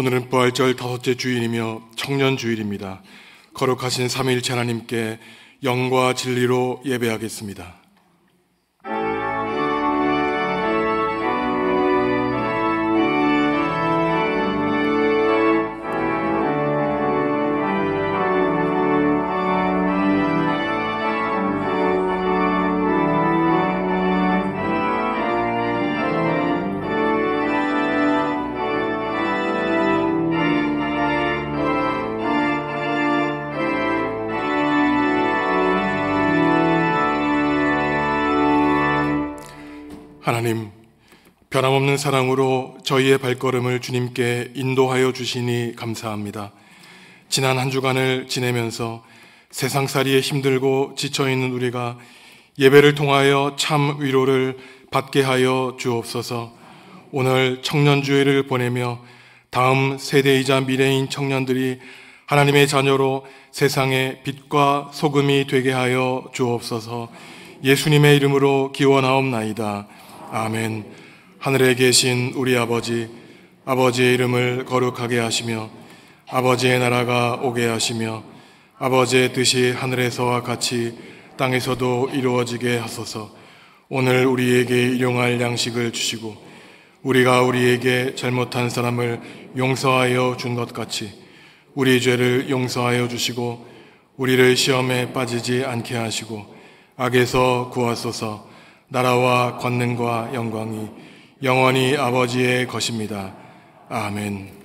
오늘은 부활절 다섯째 주일이며 청년주일입니다. 거룩하신 삼위일체 하나님께 영과 진리로 예배하겠습니다. 하나님, 변함없는 사랑으로 저희의 발걸음을 주님께 인도하여 주시니 감사합니다. 지난 한 주간을 지내면서 세상살이에 힘들고 지쳐있는 우리가 예배를 통하여 참 위로를 받게 하여 주옵소서. 오늘 청년주일을 보내며 다음 세대이자 미래인 청년들이 하나님의 자녀로 세상의 빛과 소금이 되게 하여 주옵소서. 예수님의 이름으로 기원하옵나이다. 아멘. 하늘에 계신 우리 아버지, 아버지의 이름을 거룩하게 하시며 아버지의 나라가 오게 하시며 아버지의 뜻이 하늘에서와 같이 땅에서도 이루어지게 하소서. 오늘 우리에게 일용할 양식을 주시고 우리가 우리에게 잘못한 사람을 용서하여 준 것 같이 우리 죄를 용서하여 주시고 우리를 시험에 빠지지 않게 하시고 악에서 구하소서. 나라와 권능과 영광이 영원히 아버지의 것입니다. 아멘.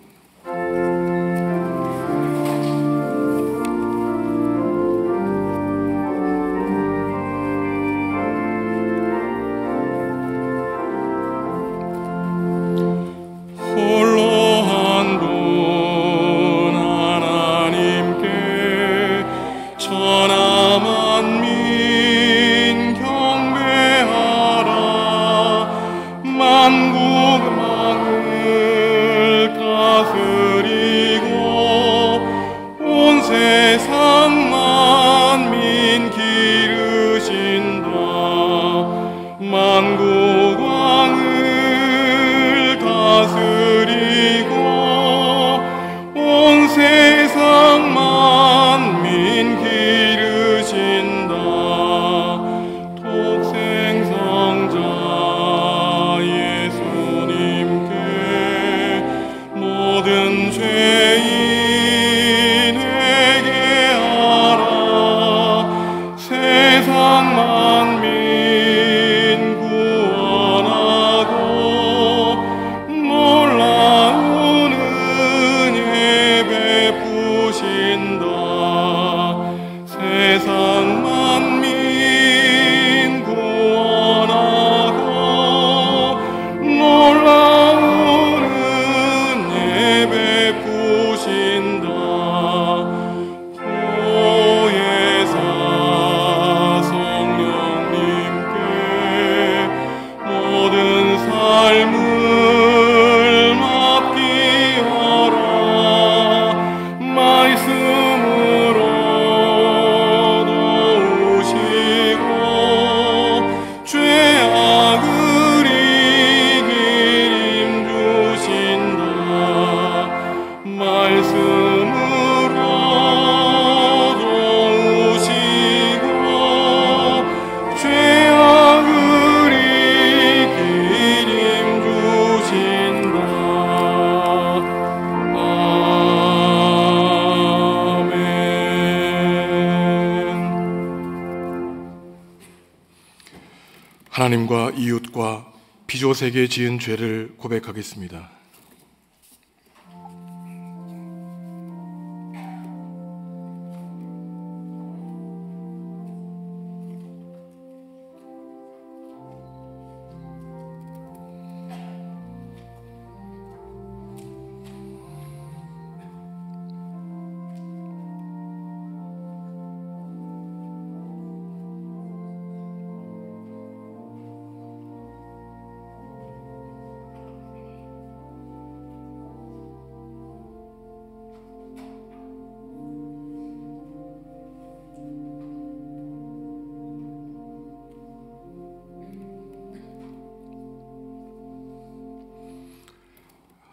하나님과 이웃과 피조세계에 지은 죄를 고백하겠습니다.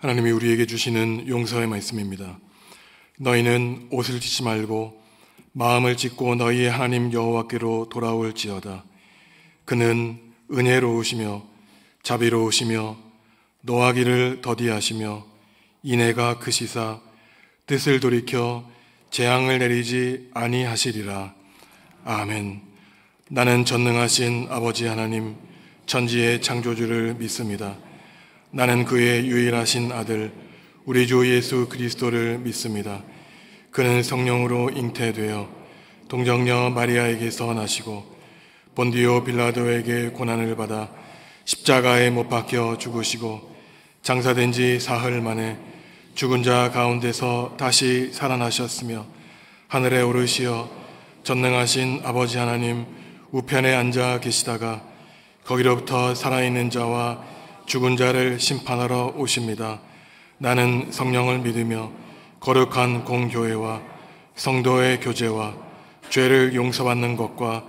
하나님이 우리에게 주시는 용서의 말씀입니다. 너희는 옷을 찢지 말고 마음을 찢고 너희의 하나님 여호와께로 돌아올지어다. 그는 은혜로우시며 자비로우시며 노하기를 더디하시며 인애가 크시사 뜻을 돌이켜 재앙을 내리지 아니하시리라. 아멘. 나는 전능하신 아버지 하나님 천지의 창조주를 믿습니다. 나는 그의 유일하신 아들 우리 주 예수 그리스도를 믿습니다. 그는 성령으로 잉태되어 동정녀 마리아에게서 나시고 본디오 빌라도에게 고난을 받아 십자가에 못 박혀 죽으시고 장사된 지 사흘 만에 죽은 자 가운데서 다시 살아나셨으며 하늘에 오르시어 전능하신 아버지 하나님 우편에 앉아 계시다가 거기로부터 살아있는 자와 죽은 자를 심판하러 오십니다. 나는 성령을 믿으며 거룩한 공교회와 성도의 교제와 죄를 용서받는 것과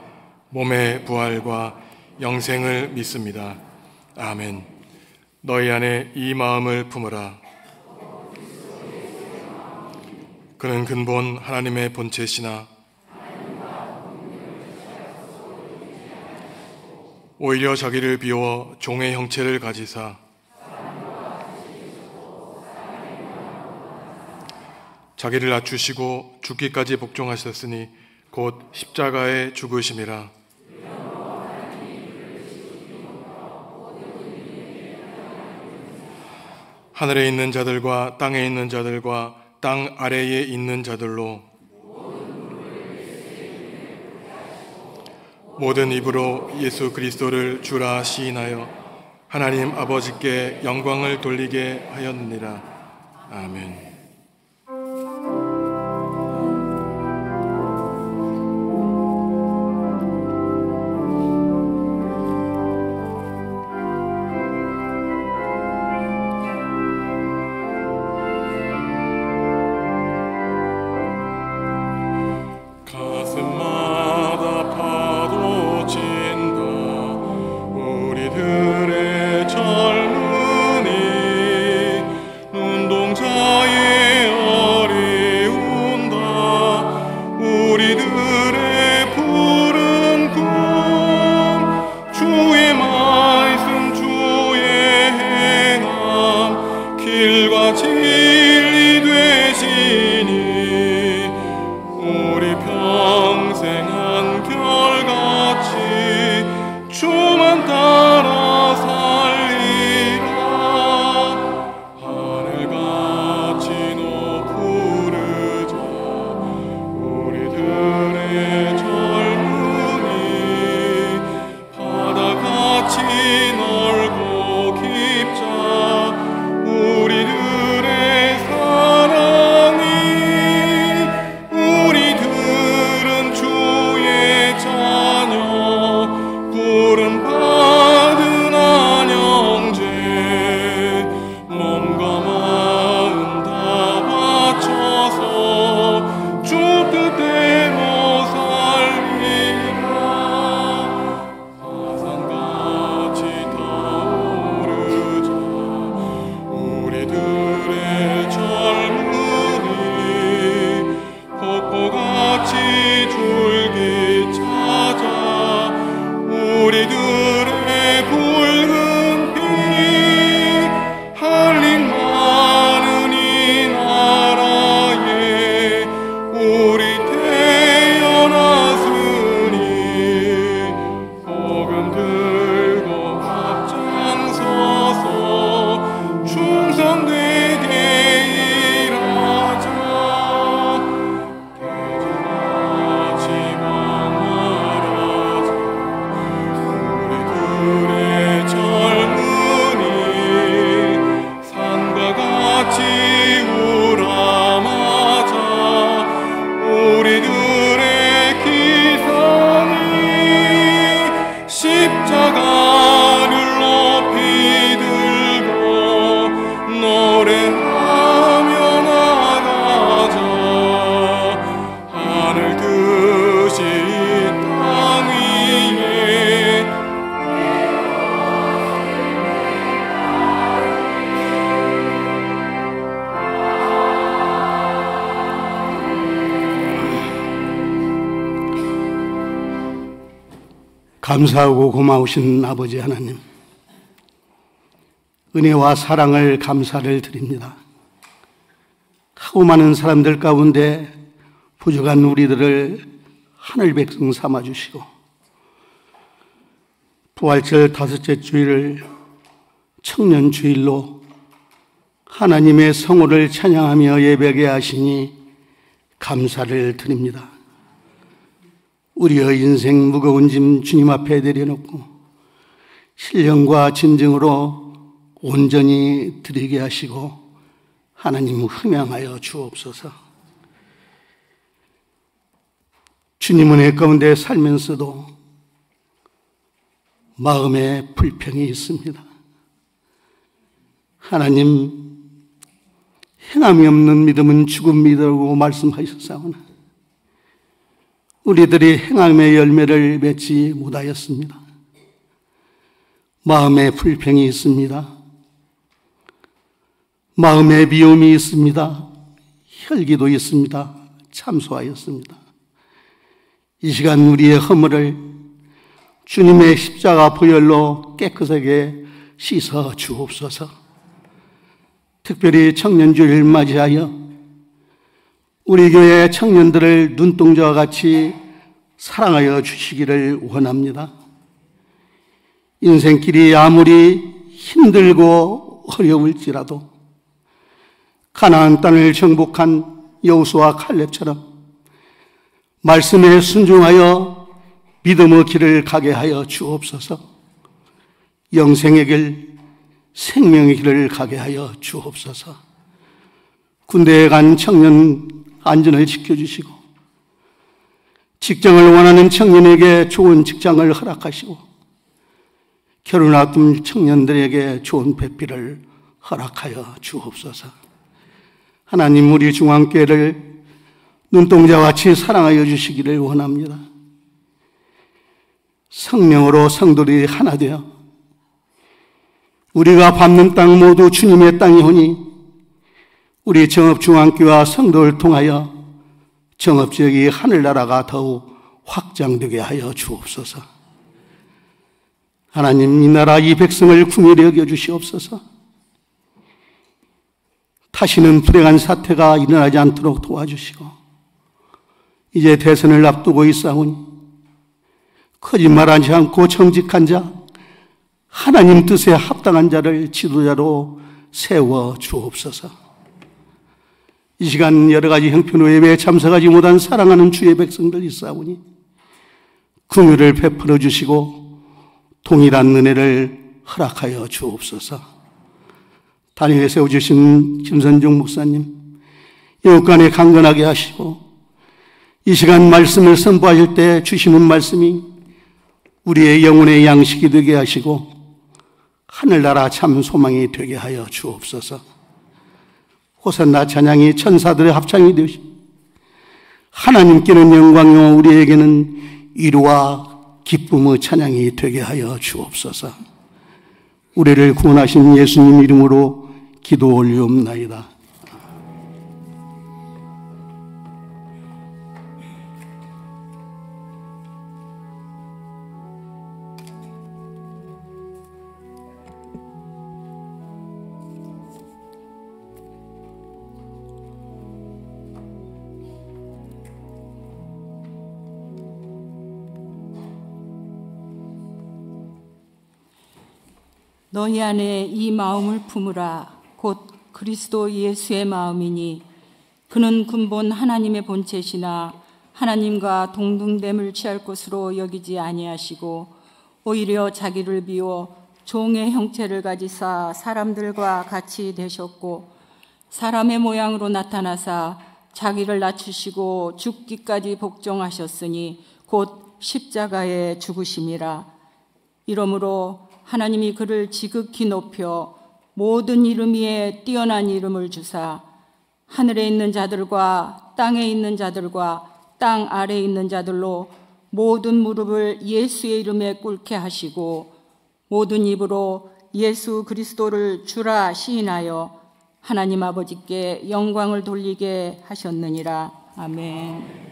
몸의 부활과 영생을 믿습니다. 아멘. 너희 안에 이 마음을 품으라. 그는 근본 하나님의 본체시나 오히려 자기를 비워 종의 형체를 가지사 자기를 낮추시고 죽기까지 복종하셨으니 곧 십자가에 죽으심이라. 하늘에 있는 자들과 땅에 있는 자들과 땅 아래에 있는 자들로 모든 입으로 예수 그리스도를 주라 시인하여 하나님 아버지께 영광을 돌리게 하였느니라. 아멘. 우리들의 젊은이 눈동자의 감사하고 고마우신 아버지 하나님, 은혜와 사랑을 감사를 드립니다. 하고 많은 사람들 가운데 부족한 우리들을 하늘 백성 삼아주시고, 부활절 다섯째 주일을 청년주일로 하나님의 성호를 찬양하며 예배하게 하시니 감사를 드립니다. 우리의 인생 무거운 짐 주님 앞에 내려놓고 신령과 진정으로 온전히 드리게 하시고 하나님 흥양하여 주옵소서. 주님 은혜 가운데 살면서도 마음에 불평이 있습니다. 하나님, 행함이 없는 믿음은 죽음이라고 말씀하셨사오나 우리들이 행함의 열매를 맺지 못하였습니다. 마음에 불평이 있습니다. 마음에 미움이 있습니다. 혈기도 있습니다. 참소하였습니다. 이 시간 우리의 허물을 주님의 십자가 보혈로 깨끗하게 씻어 주옵소서. 특별히 청년주일을 맞이하여 우리 교회 청년들을 눈동자와 같이 사랑하여 주시기를 원합니다. 인생길이 아무리 힘들고 어려울지라도 가나안 땅을 정복한 여호수아 칼렙처럼 말씀에 순종하여 믿음의 길을 가게 하여 주옵소서. 영생의 길, 생명의 길을 가게 하여 주옵소서. 군대에 간 청년 안전을 지켜주시고, 직장을 원하는 청년에게 좋은 직장을 허락하시고, 결혼 앞둔 청년들에게 좋은 배필을 허락하여 주옵소서. 하나님, 우리 중앙교회를 눈동자와 같이 사랑하여 주시기를 원합니다. 성령으로 성도들이 하나 되어 우리가 밟는 땅 모두 주님의 땅이오니 우리 정읍중앙교회와 성도를 통하여 정읍지역이 하늘나라가 더욱 확장되게 하여 주옵소서. 하나님, 이 나라 이 백성을 긍휼히 여겨주시옵소서. 다시는 불행한 사태가 일어나지 않도록 도와주시고, 이제 대선을 앞두고 있사오니 거짓말하지 않고 정직한 자, 하나님 뜻에 합당한 자를 지도자로 세워 주옵소서. 이 시간 여러 가지 형편 외에 참석하지 못한 사랑하는 주의 백성들 있사오니 긍휼을 베풀어 주시고 동일한 은혜를 허락하여 주옵소서. 단위에 세워주신 김선종 목사님, 영육간에 강건하게 하시고, 이 시간 말씀을 선포하실 때 주시는 말씀이 우리의 영혼의 양식이 되게 하시고 하늘나라 참 소망이 되게 하여 주옵소서. 호산나 찬양이 천사들의 합창이 되시고 하나님께는 영광이요 우리에게는 위로와 기쁨의 찬양이 되게 하여 주옵소서. 우리를 구원하신 예수님 이름으로 기도 올리옵나이다. 너희 안에 이 마음을 품으라. 곧 그리스도 예수의 마음이니 그는 근본 하나님의 본체시나 하나님과 동등됨을 취할 것으로 여기지 아니하시고 오히려 자기를 비워 종의 형체를 가지사 사람들과 같이 되셨고 사람의 모양으로 나타나사 자기를 낮추시고 죽기까지 복종하셨으니 곧 십자가에 죽으심이라. 이러므로 하나님이 그를 지극히 높여 모든 이름 위에 뛰어난 이름을 주사 하늘에 있는 자들과 땅에 있는 자들과 땅 아래에 있는 자들로 모든 무릎을 예수의 이름에 꿇게 하시고 모든 입으로 예수 그리스도를 주라 시인하여 하나님 아버지께 영광을 돌리게 하셨느니라. 아멘.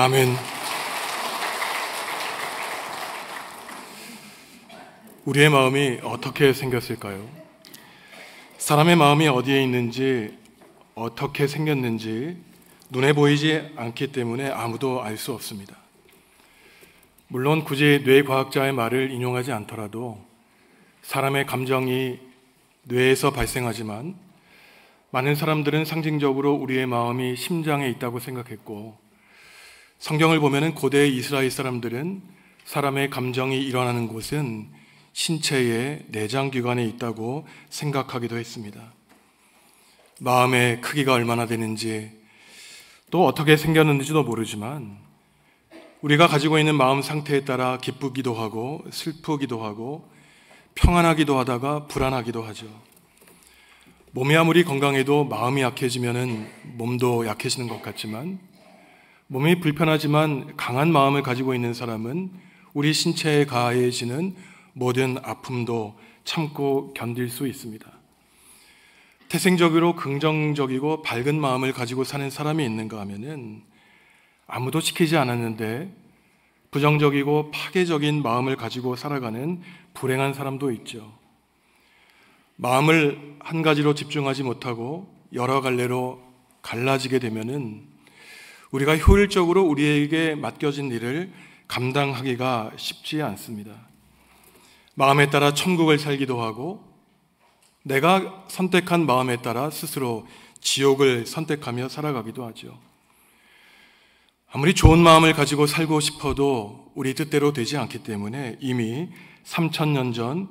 아멘. 우리의 마음이 어떻게 생겼을까요? 사람의 마음이 어디에 있는지, 어떻게 생겼는지 눈에 보이지 않기 때문에 아무도 알 수 없습니다. 물론 굳이 뇌과학자의 말을 인용하지 않더라도 사람의 감정이 뇌에서 발생하지만 많은 사람들은 상징적으로 우리의 마음이 심장에 있다고 생각했고, 성경을 보면 고대 이스라엘 사람들은 사람의 감정이 일어나는 곳은 신체의 내장기관에 있다고 생각하기도 했습니다. 마음의 크기가 얼마나 되는지, 또 어떻게 생겼는지도 모르지만 우리가 가지고 있는 마음 상태에 따라 기쁘기도 하고 슬프기도 하고 평안하기도 하다가 불안하기도 하죠. 몸이 아무리 건강해도 마음이 약해지면 몸도 약해지는 것 같지만, 몸이 불편하지만 강한 마음을 가지고 있는 사람은 우리 신체에 가해지는 모든 아픔도 참고 견딜 수 있습니다. 태생적으로 긍정적이고 밝은 마음을 가지고 사는 사람이 있는가 하면은 아무도 시키지 않았는데 부정적이고 파괴적인 마음을 가지고 살아가는 불행한 사람도 있죠. 마음을 한 가지로 집중하지 못하고 여러 갈래로 갈라지게 되면은 우리가 효율적으로 우리에게 맡겨진 일을 감당하기가 쉽지 않습니다. 마음에 따라 천국을 살기도 하고 내가 선택한 마음에 따라 스스로 지옥을 선택하며 살아가기도 하죠. 아무리 좋은 마음을 가지고 살고 싶어도 우리 뜻대로 되지 않기 때문에 이미 3000년 전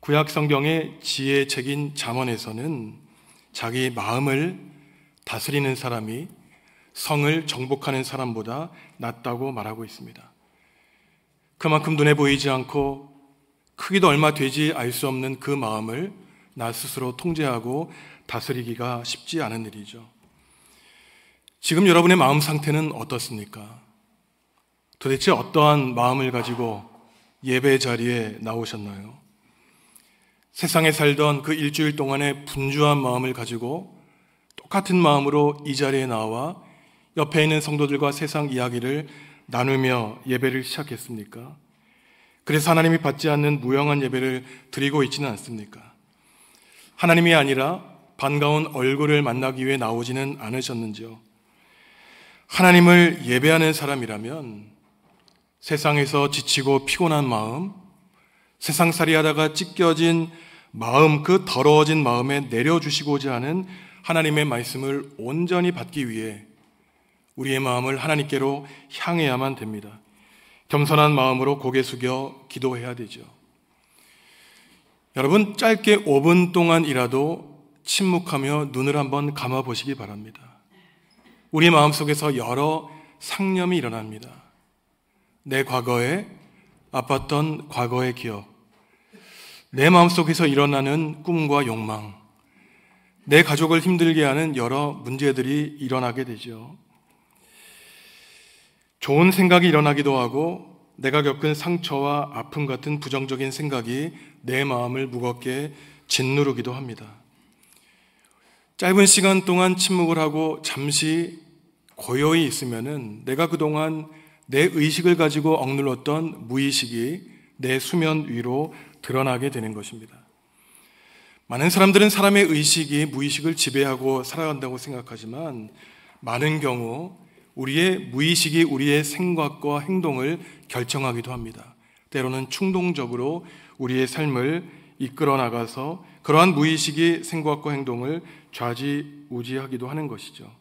구약 성경의 지혜책인 잠언에서는 자기 마음을 다스리는 사람이 성을 정복하는 사람보다 낫다고 말하고 있습니다. 그만큼 눈에 보이지 않고 크기도 얼마 되지 알 수 없는 그 마음을 나 스스로 통제하고 다스리기가 쉽지 않은 일이죠. 지금 여러분의 마음 상태는 어떻습니까? 도대체 어떠한 마음을 가지고 예배 자리에 나오셨나요? 세상에 살던 그 일주일 동안의 분주한 마음을 가지고 똑같은 마음으로 이 자리에 나와 옆에 있는 성도들과 세상 이야기를 나누며 예배를 시작했습니까? 그래서 하나님이 받지 않는 무용한 예배를 드리고 있지는 않습니까? 하나님이 아니라 반가운 얼굴을 만나기 위해 나오지는 않으셨는지요? 하나님을 예배하는 사람이라면 세상에서 지치고 피곤한 마음, 세상살이 하다가 찢겨진 마음, 그 더러워진 마음에 내려주시고자 하는 하나님의 말씀을 온전히 받기 위해 우리의 마음을 하나님께로 향해야만 됩니다. 겸손한 마음으로 고개 숙여 기도해야 되죠. 여러분, 짧게 5분 동안이라도 침묵하며 눈을 한번 감아 보시기 바랍니다. 우리 마음속에서 여러 상념이 일어납니다. 내 과거에 아팠던 과거의 기억, 내 마음속에서 일어나는 꿈과 욕망, 내 가족을 힘들게 하는 여러 문제들이 일어나게 되죠. 좋은 생각이 일어나기도 하고 내가 겪은 상처와 아픔 같은 부정적인 생각이 내 마음을 무겁게 짓누르기도 합니다. 짧은 시간 동안 침묵을 하고 잠시 고요히 있으면은 내가 그동안 내 의식을 가지고 억눌렀던 무의식이 내 수면 위로 드러나게 되는 것입니다. 많은 사람들은 사람의 의식이 무의식을 지배하고 살아간다고 생각하지만 많은 경우 우리의 무의식이 우리의 생각과 행동을 결정하기도 합니다. 때로는 충동적으로 우리의 삶을 이끌어 나가서 그러한 무의식이 생각과 행동을 좌지우지하기도 하는 것이죠.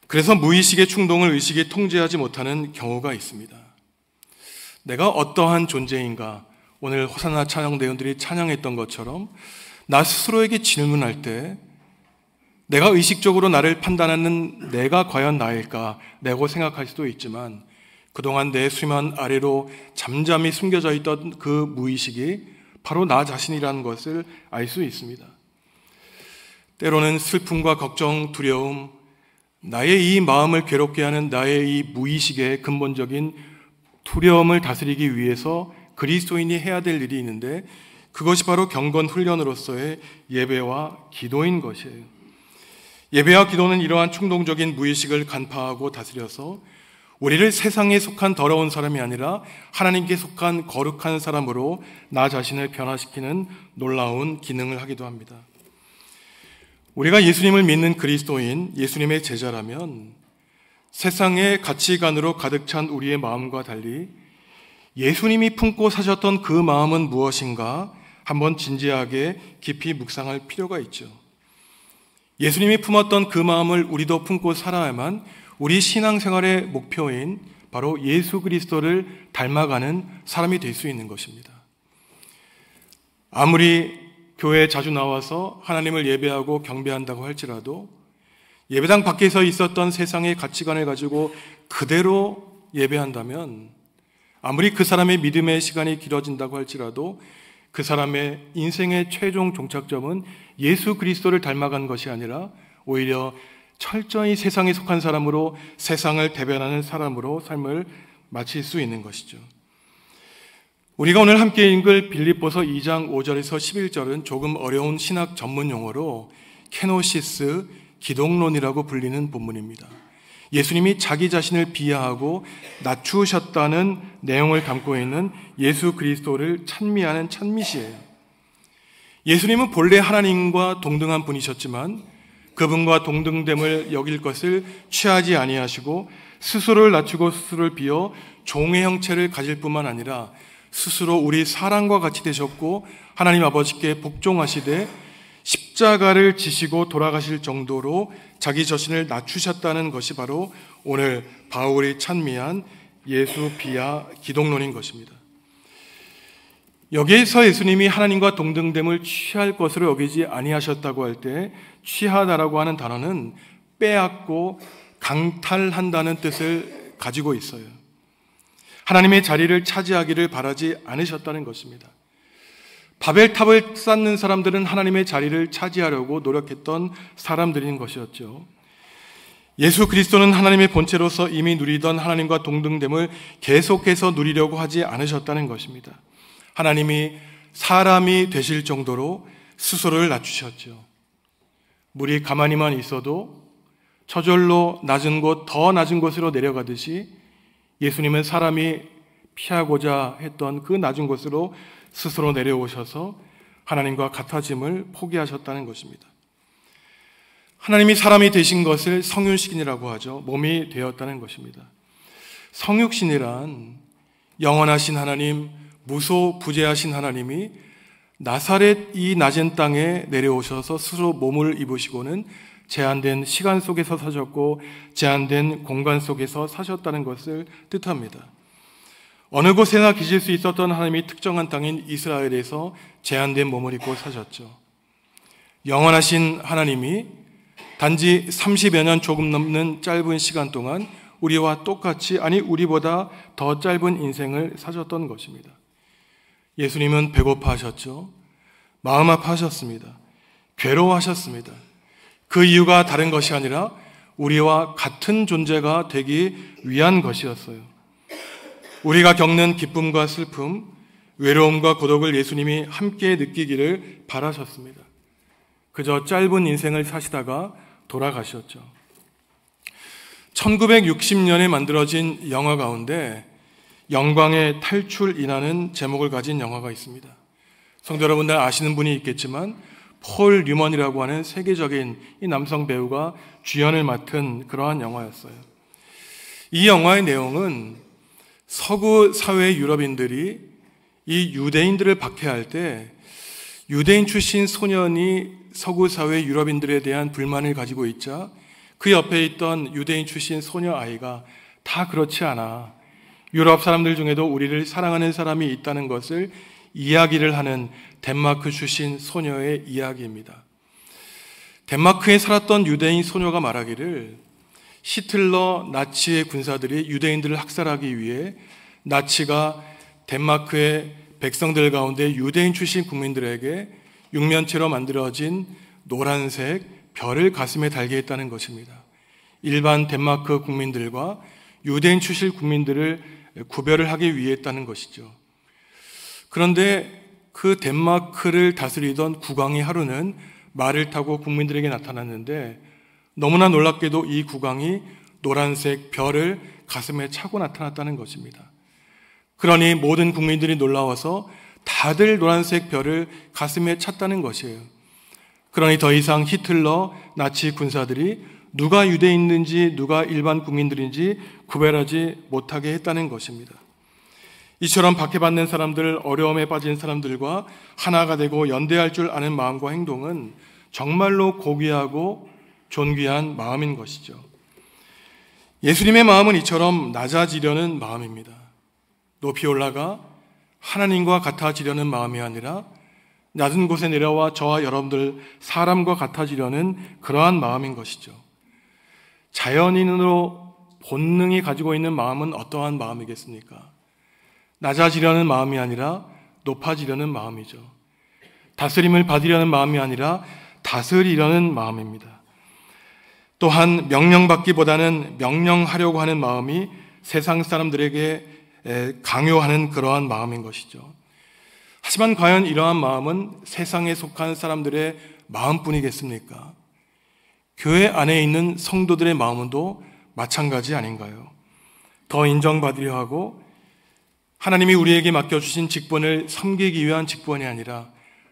그래서 무의식의 충동을 의식이 통제하지 못하는 경우가 있습니다. 내가 어떠한 존재인가, 오늘 호산나 찬양대원들이 찬양했던 것처럼 나 스스로에게 질문할 때 내가 의식적으로 나를 판단하는 내가 과연 나일까 라고 생각할 수도 있지만 그동안 내 수면 아래로 잠잠히 숨겨져 있던 그 무의식이 바로 나 자신이라는 것을 알 수 있습니다. 때로는 슬픔과 걱정, 두려움, 나의 이 마음을 괴롭게 하는 나의 이 무의식의 근본적인 두려움을 다스리기 위해서 그리스도인이 해야 될 일이 있는데 그것이 바로 경건 훈련으로서의 예배와 기도인 것이에요. 예배와 기도는 이러한 충동적인 무의식을 간파하고 다스려서 우리를 세상에 속한 더러운 사람이 아니라 하나님께 속한 거룩한 사람으로 나 자신을 변화시키는 놀라운 기능을 하기도 합니다. 우리가 예수님을 믿는 그리스도인, 예수님의 제자라면 세상의 가치관으로 가득 찬 우리의 마음과 달리 예수님이 품고 사셨던 그 마음은 무엇인가 한번 진지하게 깊이 묵상할 필요가 있죠. 예수님이 품었던 그 마음을 우리도 품고 살아야만 우리 신앙생활의 목표인 바로 예수 그리스도를 닮아가는 사람이 될 수 있는 것입니다. 아무리 교회에 자주 나와서 하나님을 예배하고 경배한다고 할지라도 예배당 밖에서 있었던 세상의 가치관을 가지고 그대로 예배한다면 아무리 그 사람의 믿음의 시간이 길어진다고 할지라도 그 사람의 인생의 최종 종착점은 예수 그리스도를 닮아간 것이 아니라 오히려 철저히 세상에 속한 사람으로 세상을 대변하는 사람으로 삶을 마칠 수 있는 것이죠. 우리가 오늘 함께 읽을 빌립보서 2장 5절에서 11절은 조금 어려운 신학 전문 용어로 케노시스, 기독론이라고 불리는 본문입니다. 예수님이 자기 자신을 비하하고 낮추셨다는 내용을 담고 있는 예수 그리스도를 찬미하는 찬미시예요. 예수님은 본래 하나님과 동등한 분이셨지만 그분과 동등됨을 여길 것을 취하지 아니하시고 스스로를 낮추고 스스로를 비워 종의 형체를 가질 뿐만 아니라 스스로 우리 사랑과 같이 되셨고 하나님 아버지께 복종하시되 십자가를 지시고 돌아가실 정도로 자기 자신을 낮추셨다는 것이 바로 오늘 바울이 찬미한 예수 비하 기독론인 것입니다. 여기에서 예수님이 하나님과 동등됨을 취할 것으로 여기지 아니하셨다고 할 때 취하다라고 하는 단어는 빼앗고 강탈한다는 뜻을 가지고 있어요. 하나님의 자리를 차지하기를 바라지 않으셨다는 것입니다. 바벨탑을 쌓는 사람들은 하나님의 자리를 차지하려고 노력했던 사람들인 것이었죠. 예수 그리스도는 하나님의 본체로서 이미 누리던 하나님과 동등됨을 계속해서 누리려고 하지 않으셨다는 것입니다. 하나님이 사람이 되실 정도로 스스로를 낮추셨죠. 물이 가만히만 있어도 저절로 낮은 곳, 더 낮은 곳으로 내려가듯이 예수님은 사람이 피하고자 했던 그 낮은 곳으로 스스로 내려오셔서 하나님과 같아짐을 포기하셨다는 것입니다. 하나님이 사람이 되신 것을 성육신이라고 하죠. 몸이 되었다는 것입니다. 성육신이란 영원하신 하나님, 무소부재하신 하나님이 나사렛 이 낮은 땅에 내려오셔서 스스로 몸을 입으시고는 제한된 시간 속에서 사셨고 제한된 공간 속에서 사셨다는 것을 뜻합니다. 어느 곳에나 계실 수 있었던 하나님이 특정한 땅인 이스라엘에서 제한된 몸을 입고 사셨죠. 영원하신 하나님이 단지 30여 년 조금 넘는 짧은 시간 동안 우리와 똑같이, 아니 우리보다 더 짧은 인생을 사셨던 것입니다. 예수님은 배고파하셨죠. 마음 아파하셨습니다. 괴로워하셨습니다. 그 이유가 다른 것이 아니라 우리와 같은 존재가 되기 위한 것이었어요. 우리가 겪는 기쁨과 슬픔, 외로움과 고독을 예수님이 함께 느끼기를 바라셨습니다. 그저 짧은 인생을 사시다가 돌아가셨죠. 1960년에 만들어진 영화 가운데 영광의 탈출이라는 제목을 가진 영화가 있습니다. 성도 여러분들 아시는 분이 있겠지만 폴 뉴먼이라고 하는 세계적인 이 남성 배우가 주연을 맡은 그러한 영화였어요. 이 영화의 내용은 서구 사회 유럽인들이 이 유대인들을 박해할 때 유대인 출신 소년이 서구 사회 유럽인들에 대한 불만을 가지고 있자 그 옆에 있던 유대인 출신 소녀 아이가 다 그렇지 않아. 유럽 사람들 중에도 우리를 사랑하는 사람이 있다는 것을 이야기를 하는 덴마크 출신 소녀의 이야기입니다. 덴마크에 살았던 유대인 소녀가 말하기를 히틀러 나치의 군사들이 유대인들을 학살하기 위해 나치가 덴마크의 백성들 가운데 유대인 출신 국민들에게 육면체로 만들어진 노란색 별을 가슴에 달게 했다는 것입니다. 일반 덴마크 국민들과 유대인 출신 국민들을 구별을 하기 위해 했다는 것이죠. 그런데 그 덴마크를 다스리던 국왕이 하루는 말을 타고 국민들에게 나타났는데 너무나 놀랍게도 이 국왕이 노란색 별을 가슴에 차고 나타났다는 것입니다. 그러니 모든 국민들이 놀라워서 다들 노란색 별을 가슴에 찼다는 것이에요. 그러니 더 이상 히틀러, 나치 군사들이 누가 유대인인지 누가 일반 국민들인지 구별하지 못하게 했다는 것입니다. 이처럼 박해받는 사람들, 어려움에 빠진 사람들과 하나가 되고 연대할 줄 아는 마음과 행동은 정말로 고귀하고 존귀한 마음인 것이죠. 예수님의 마음은 이처럼 낮아지려는 마음입니다. 높이 올라가 하나님과 같아지려는 마음이 아니라 낮은 곳에 내려와 저와 여러분들 사람과 같아지려는 그러한 마음인 것이죠. 자연인으로 본능이 가지고 있는 마음은 어떠한 마음이겠습니까? 낮아지려는 마음이 아니라 높아지려는 마음이죠. 다스림을 받으려는 마음이 아니라 다스리려는 마음입니다. 또한 명령받기보다는 명령하려고 하는 마음이 세상 사람들에게 강요하는 그러한 마음인 것이죠. 하지만 과연 이러한 마음은 세상에 속한 사람들의 마음뿐이겠습니까? 교회 안에 있는 성도들의 마음도 마찬가지 아닌가요? 더 인정받으려 하고 하나님이 우리에게 맡겨주신 직분을 섬기기 위한 직분이 아니라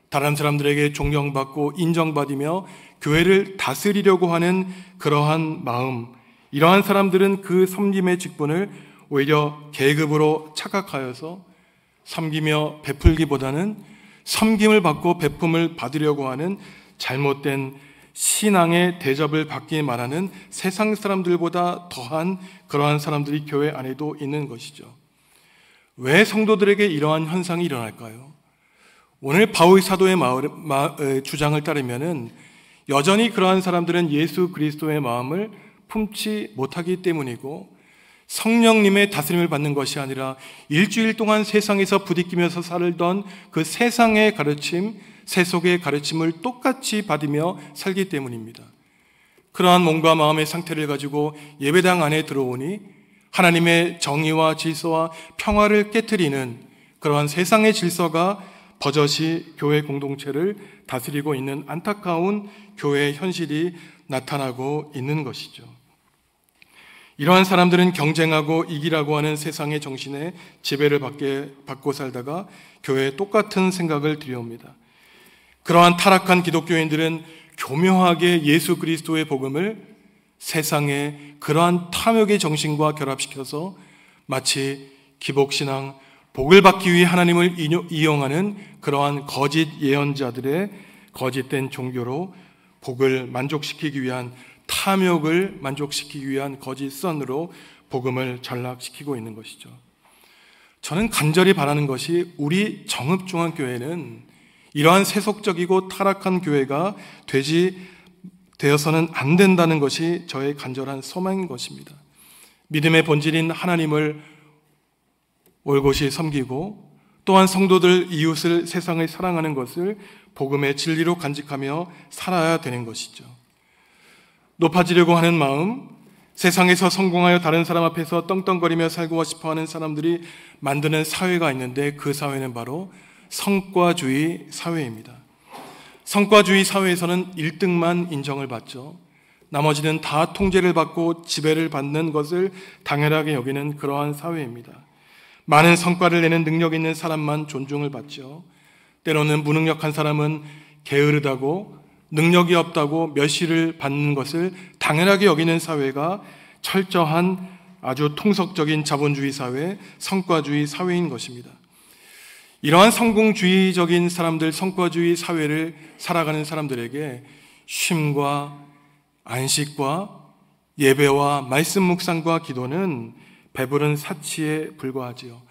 다른 사람들에게 존경받고 인정받으며 교회를 다스리려고 하는 그러한 마음, 이러한 사람들은 그 섬김의 직분을 오히려 계급으로 착각하여서 섬기며 베풀기보다는 섬김을 받고 베품을 받으려고 하는 잘못된 신앙의 대접을 받기 말하는 세상 사람들보다 더한 그러한 사람들이 교회 안에도 있는 것이죠. 왜 성도들에게 이러한 현상이 일어날까요? 오늘 바울 사도의 주장을 따르면은 여전히 그러한 사람들은 예수 그리스도의 마음을 품지 못하기 때문이고 성령님의 다스림을 받는 것이 아니라 일주일 동안 세상에서 부딪히면서 살던 그 세상의 가르침, 세속의 가르침을 똑같이 받으며 살기 때문입니다. 그러한 몸과 마음의 상태를 가지고 예배당 안에 들어오니 하나님의 정의와 질서와 평화를 깨트리는 그러한 세상의 질서가 버젓이 교회 공동체를 다스리고 있는 안타까운 교회의 현실이 나타나고 있는 것이죠. 이러한 사람들은 경쟁하고 이기라고 하는 세상의 정신에 지배를 받고 살다가 교회에 똑같은 생각을 들여옵니다. 그러한 타락한 기독교인들은 교묘하게 예수 그리스도의 복음을 세상의 그러한 탐욕의 정신과 결합시켜서 마치 기복신앙, 복을 받기 위해 하나님을 이용하는 그러한 거짓 예언자들의 거짓된 종교로 복을 만족시키기 위한, 탐욕을 만족시키기 위한 거짓 선으로 복음을 전락시키고 있는 것이죠. 저는 간절히 바라는 것이 우리 정읍중앙교회는 이러한 세속적이고 타락한 교회가 되어서는 안 된다는 것이 저의 간절한 소망인 것입니다. 믿음의 본질인 하나님을 올곧이 섬기고 또한 성도들, 이웃을, 세상을 사랑하는 것을 복음의 진리로 간직하며 살아야 되는 것이죠. 높아지려고 하는 마음, 세상에서 성공하여 다른 사람 앞에서 떵떵거리며 살고 싶어하는 사람들이 만드는 사회가 있는데 그 사회는 바로 성과주의 사회입니다. 성과주의 사회에서는 1등만 인정을 받죠. 나머지는 다 통제를 받고 지배를 받는 것을 당연하게 여기는 그러한 사회입니다. 많은 성과를 내는 능력 있는 사람만 존중을 받죠. 때로는 무능력한 사람은 게으르다고, 능력이 없다고 멸시를 받는 것을 당연하게 여기는 사회가 철저한 아주 통속적인 자본주의 사회, 성과주의 사회인 것입니다. 이러한 성공주의적인 사람들, 성과주의 사회를 살아가는 사람들에게 쉼과 안식과 예배와 말씀 묵상과 기도는 배부른 사치에 불과하지요.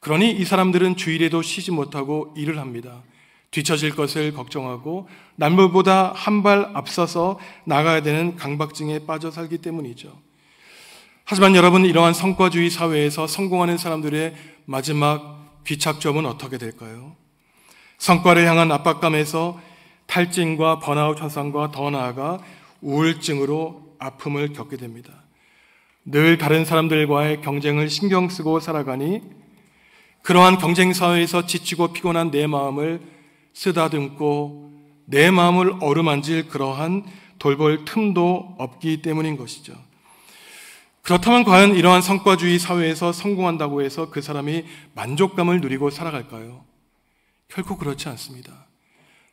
그러니 이 사람들은 주일에도 쉬지 못하고 일을 합니다. 뒤처질 것을 걱정하고 남들보다 한 발 앞서서 나가야 되는 강박증에 빠져 살기 때문이죠. 하지만 여러분, 이러한 성과주의 사회에서 성공하는 사람들의 마지막 귀착점은 어떻게 될까요? 성과를 향한 압박감에서 탈진과 번아웃 현상과 더 나아가 우울증으로 아픔을 겪게 됩니다. 늘 다른 사람들과의 경쟁을 신경 쓰고 살아가니 그러한 경쟁 사회에서 지치고 피곤한 내 마음을 쓰다듬고 내 마음을 어루만질 그러한 돌볼 틈도 없기 때문인 것이죠. 그렇다면 과연 이러한 성과주의 사회에서 성공한다고 해서 그 사람이 만족감을 누리고 살아갈까요? 결코 그렇지 않습니다.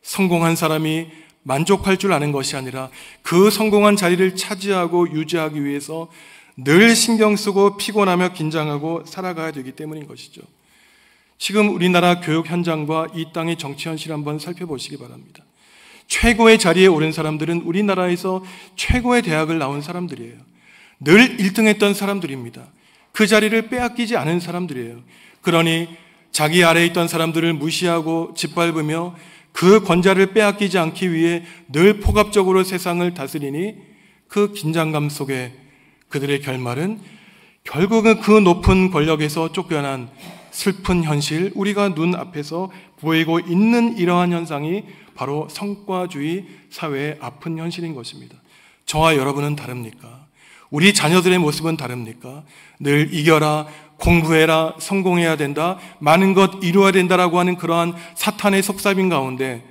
성공한 사람이 만족할 줄 아는 것이 아니라 그 성공한 자리를 차지하고 유지하기 위해서 늘 신경 쓰고 피곤하며 긴장하고 살아가야 되기 때문인 것이죠. 지금 우리나라 교육 현장과 이 땅의 정치 현실을 한번 살펴보시기 바랍니다. 최고의 자리에 오른 사람들은 우리나라에서 최고의 대학을 나온 사람들이에요. 늘 1등했던 사람들입니다. 그 자리를 빼앗기지 않은 사람들이에요. 그러니 자기 아래에 있던 사람들을 무시하고 짓밟으며 그 권좌를 빼앗기지 않기 위해 늘 폭압적으로 세상을 다스리니 그 긴장감 속에 그들의 결말은 결국은 그 높은 권력에서 쫓겨난 슬픈 현실, 우리가 눈앞에서 보이고 있는 이러한 현상이 바로 성과주의 사회의 아픈 현실인 것입니다. 저와 여러분은 다릅니까? 우리 자녀들의 모습은 다릅니까? 늘 이겨라, 공부해라, 성공해야 된다, 많은 것 이루어야 된다라고 하는 그러한 사탄의 속삭임 가운데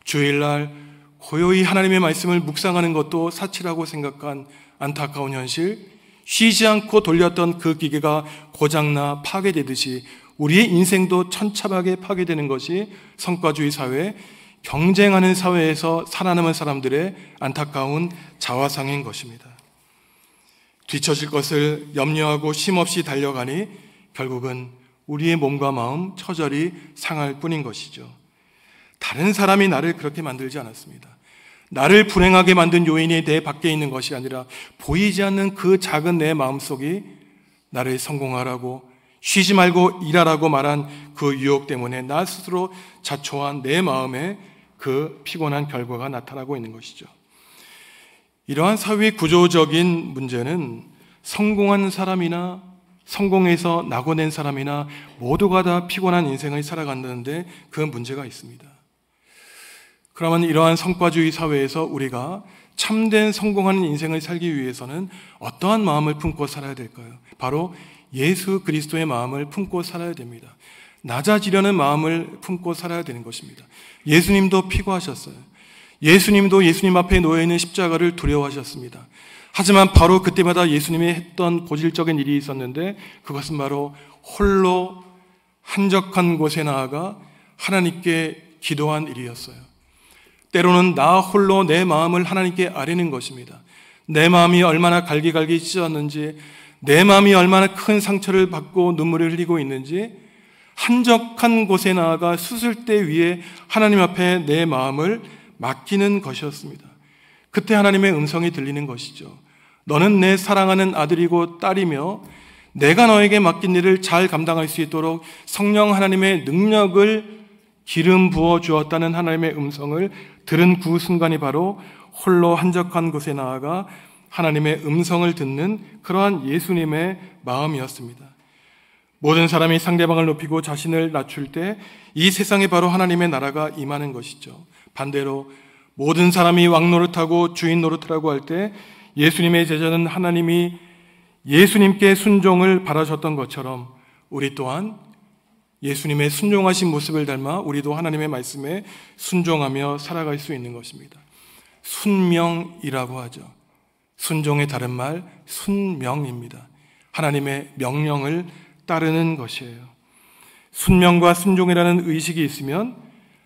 주일날 고요히 하나님의 말씀을 묵상하는 것도 사치라고 생각한 안타까운 현실, 쉬지 않고 돌렸던 그 기계가 고장나 파괴되듯이 우리의 인생도 천차하게 파괴되는 것이 성과주의 사회, 경쟁하는 사회에서 살아남은 사람들의 안타까운 자화상인 것입니다. 뒤처질 것을 염려하고 쉼없이 달려가니 결국은 우리의 몸과 마음 처절히 상할 뿐인 것이죠. 다른 사람이 나를 그렇게 만들지 않았습니다. 나를 불행하게 만든 요인이 내 밖에 있는 것이 아니라 보이지 않는 그 작은 내 마음속이 나를 성공하라고, 쉬지 말고 일하라고 말한 그 유혹 때문에 나 스스로 자초한 내 마음에 그 피곤한 결과가 나타나고 있는 것이죠. 이러한 사회 구조적인 문제는 성공한 사람이나 성공해서 낙오낸 사람이나 모두가 다 피곤한 인생을 살아간다는데 그 문제가 있습니다. 그러면 이러한 성과주의 사회에서 우리가 참된 성공하는 인생을 살기 위해서는 어떠한 마음을 품고 살아야 될까요? 바로 예수 그리스도의 마음을 품고 살아야 됩니다. 낮아지려는 마음을 품고 살아야 되는 것입니다. 예수님도 피고하셨어요. 예수님도 예수님 앞에 놓여있는 십자가를 두려워하셨습니다. 하지만 바로 그때마다 예수님이 했던 고질적인 일이 있었는데 그것은 바로 홀로 한적한 곳에 나아가 하나님께 기도한 일이었어요. 때로는 나 홀로 내 마음을 하나님께 아뢰는 것입니다. 내 마음이 얼마나 갈기갈기 찢어졌는지, 내 마음이 얼마나 큰 상처를 받고 눈물을 흘리고 있는지 한적한 곳에 나아가 수술대 위에 하나님 앞에 내 마음을 맡기는 것이었습니다. 그때 하나님의 음성이 들리는 것이죠. 너는 내 사랑하는 아들이고 딸이며 내가 너에게 맡긴 일을 잘 감당할 수 있도록 성령 하나님의 능력을 기름 부어 주었다는 하나님의 음성을 들은 그 순간이 바로 홀로 한적한 곳에 나아가 하나님의 음성을 듣는 그러한 예수님의 마음이었습니다. 모든 사람이 상대방을 높이고 자신을 낮출 때 이 세상에 바로 하나님의 나라가 임하는 것이죠. 반대로 모든 사람이 왕 노릇하고 주인 노릇하라고 할 때 예수님의 제자는 하나님이 예수님께 순종을 바라셨던 것처럼 우리 또한 예수님의 순종하신 모습을 닮아 우리도 하나님의 말씀에 순종하며 살아갈 수 있는 것입니다. 순명이라고 하죠. 순종의 다른 말 순명입니다. 하나님의 명령을 따르는 것이에요. 순명과 순종이라는 의식이 있으면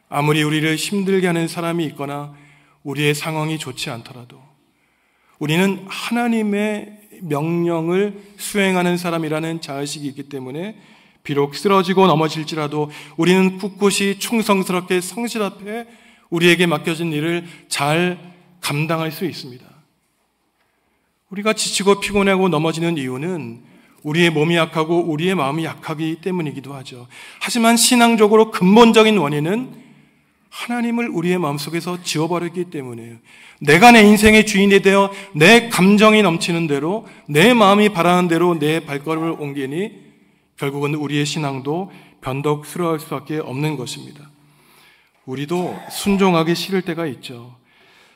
아무리 우리를 힘들게 하는 사람이 있거나 우리의 상황이 좋지 않더라도 우리는 하나님의 명령을 수행하는 사람이라는 자의식이 있기 때문에 비록 쓰러지고 넘어질지라도 우리는 꿋꿋이 충성스럽게 성실 앞에 우리에게 맡겨진 일을 잘 감당할 수 있습니다. 우리가 지치고 피곤하고 넘어지는 이유는 우리의 몸이 약하고 우리의 마음이 약하기 때문이기도 하죠. 하지만 신앙적으로 근본적인 원인은 하나님을 우리의 마음속에서 지워버렸기 때문이에요. 내가 내 인생의 주인이 되어 내 감정이 넘치는 대로 내 마음이 바라는 대로 내 발걸음을 옮기니 결국은 우리의 신앙도 변덕스러울 수밖에 없는 것입니다. 우리도 순종하기 싫을 때가 있죠.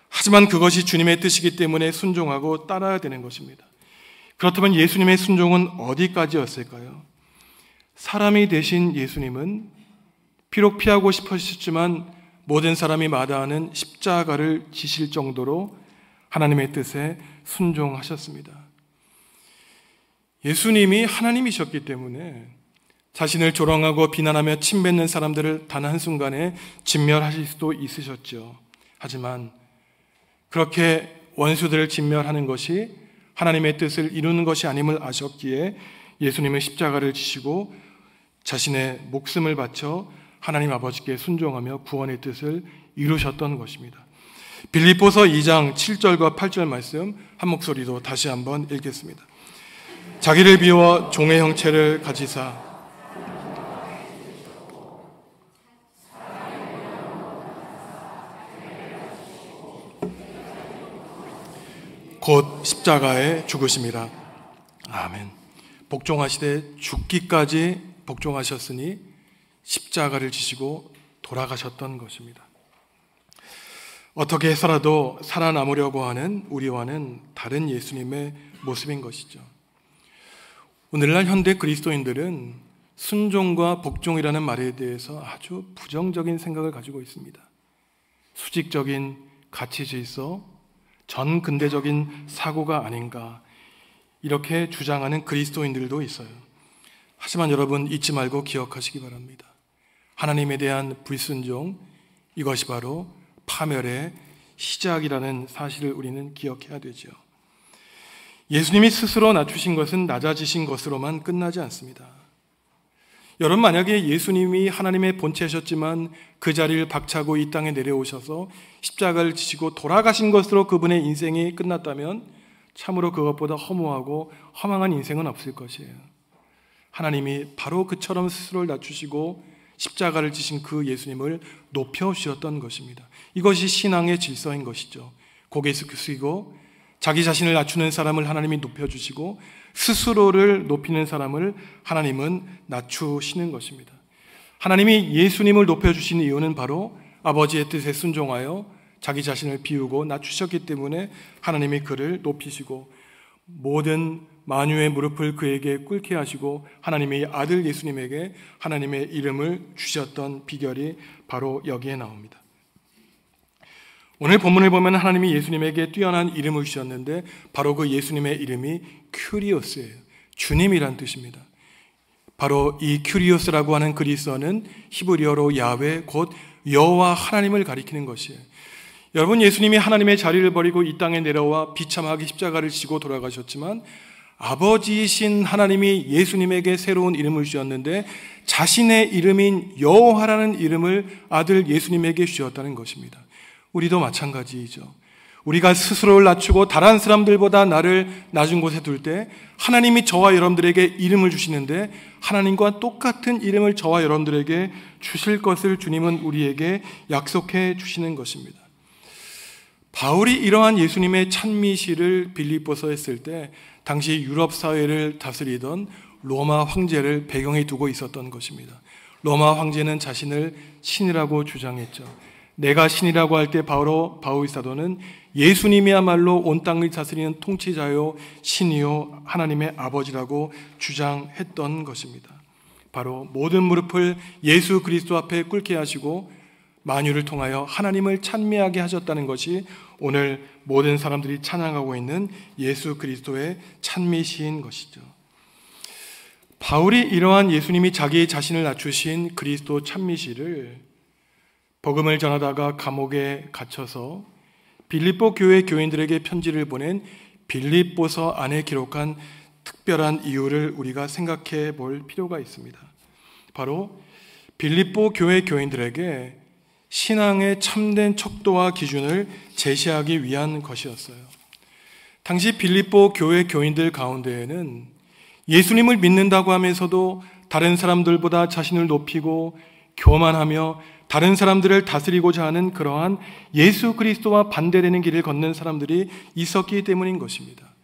하지만 그것이 주님의 뜻이기 때문에 순종하고 따라야 되는 것입니다. 그렇다면 예수님의 순종은 어디까지였을까요? 사람이 되신 예수님은 비록 피하고 싶으셨지만 모든 사람이 마다하는 십자가를 지실 정도로 하나님의 뜻에 순종하셨습니다. 예수님이 하나님이셨기 때문에 자신을 조롱하고 비난하며 침뱉는 사람들을 단 한순간에 진멸하실 수도 있으셨죠. 하지만 그렇게 원수들을 진멸하는 것이 하나님의 뜻을 이루는 것이 아님을 아셨기에 예수님은 십자가를 지시고 자신의 목숨을 바쳐 하나님 아버지께 순종하며 구원의 뜻을 이루셨던 것입니다. 빌립보서 2장 7절과 8절 말씀 한 목소리로 다시 한번 읽겠습니다. 자기를 비워 종의 형체를 가지사 곧 십자가에 죽으심이라. 아멘. 복종하시되 죽기까지 복종하셨으니 십자가를 지시고 돌아가셨던 것입니다. 어떻게 해서라도 살아남으려고 하는 우리와는 다른 예수님의 모습인 것이죠. 오늘날 현대 그리스도인들은 순종과 복종이라는 말에 대해서 아주 부정적인 생각을 가지고 있습니다. 수직적인 가치 질서, 전근대적인 사고가 아닌가 이렇게 주장하는 그리스도인들도 있어요. 하지만 여러분 잊지 말고 기억하시기 바랍니다. 하나님에 대한 불순종, 이것이 바로 파멸의 시작이라는 사실을 우리는 기억해야 되죠. 예수님이 스스로 낮추신 것은 낮아지신 것으로만 끝나지 않습니다. 여러분, 만약에 예수님이 하나님의 본체셨지만 그 자리를 박차고 이 땅에 내려오셔서 십자가를 지시고 돌아가신 것으로 그분의 인생이 끝났다면 참으로 그것보다 허무하고 허망한 인생은 없을 것이에요. 하나님이 바로 그처럼 스스로를 낮추시고 십자가를 지신 그 예수님을 높여주셨던 것입니다. 이것이 신앙의 질서인 것이죠. 고개 숙이고 자기 자신을 낮추는 사람을 하나님이 높여주시고 스스로를 높이는 사람을 하나님은 낮추시는 것입니다. 하나님이 예수님을 높여주신 이유는 바로 아버지의 뜻에 순종하여 자기 자신을 비우고 낮추셨기 때문에 하나님이 그를 높이시고 모든 만유의 무릎을 그에게 꿇게 하시고 하나님의 아들 예수님에게 하나님의 이름을 주셨던 비결이 바로 여기에 나옵니다. 오늘 본문을 보면 하나님이 예수님에게 뛰어난 이름을 주셨는데 바로 그 예수님의 이름이 큐리오스예요. 주님이란 뜻입니다. 바로 이 큐리오스라고 하는 그리스어는 히브리어로 야훼 곧 여호와 하나님을 가리키는 것이에요. 여러분, 예수님이 하나님의 자리를 버리고 이 땅에 내려와 비참하게 십자가를 지고 돌아가셨지만 아버지이신 하나님이 예수님에게 새로운 이름을 주셨는데 자신의 이름인 여호와라는 이름을 아들 예수님에게 주셨다는 것입니다. 우리도 마찬가지이죠. 우리가 스스로를 낮추고 다른 사람들보다 나를 낮은 곳에 둘 때 하나님이 저와 여러분들에게 이름을 주시는데 하나님과 똑같은 이름을 저와 여러분들에게 주실 것을 주님은 우리에게 약속해 주시는 것입니다. 바울이 이러한 예수님의 찬미시를 빌립보서에 쓸 때 당시 유럽 사회를 다스리던 로마 황제를 배경에 두고 있었던 것입니다. 로마 황제는 자신을 신이라고 주장했죠. 내가 신이라고 할 때 바울 사도는 예수님이야말로 온 땅을 다스리는 통치자요 신이요 하나님의 아버지라고 주장했던 것입니다. 바로 모든 무릎을 예수 그리스도 앞에 꿇게 하시고 만유를 통하여 하나님을 찬미하게 하셨다는 것이 오늘 모든 사람들이 찬양하고 있는 예수 그리스도의 찬미시인 것이죠. 바울이 이러한 예수님이 자기 자신을 낮추신 그리스도 찬미시를 복음을 전하다가 감옥에 갇혀서 빌립보 교회 교인들에게 편지를 보낸 빌립보서 안에 기록한 특별한 이유를 우리가 생각해 볼 필요가 있습니다. 바로 빌립보 교회 교인들에게 신앙의 참된 척도와 기준을 제시하기 위한 것이었어요. 당시 빌립보 교회 교인들 가운데에는 예수님을 믿는다고 하면서도 다른 사람들보다 자신을 높이고 교만하며 다른 사람들을 다스리고자 하는 그러한 예수 그리스도와 반대되는 길을 걷는 사람들이 있었기 때문인 것입니다.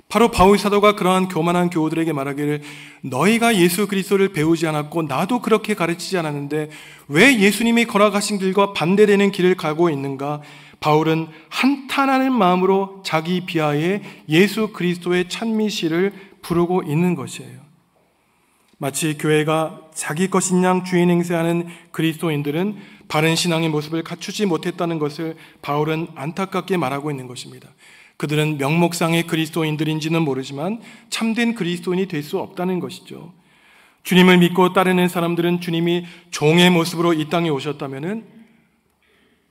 바로 바울 사도가 그러한 교만한 교우들에게 말하기를 너희가 예수 그리스도를 배우지 않았고 나도 그렇게 가르치지 않았는데 왜 예수님이 걸어가신 길과 반대되는 길을 가고 있는가? 바울은 한탄하는 마음으로 자기 비하에 예수 그리스도의 찬미시를 부르고 있는 것이에요. 마치 교회가 자기 것인 양 주인 행세하는 그리스도인들은 바른 신앙의 모습을 갖추지 못했다는 것을 바울은 안타깝게 말하고 있는 것입니다. 그들은 명목상의 그리스도인들인지는 모르지만 참된 그리스도인이 될 수 없다는 것이죠. 주님을 믿고 따르는 사람들은 주님이 종의 모습으로 이 땅에 오셨다면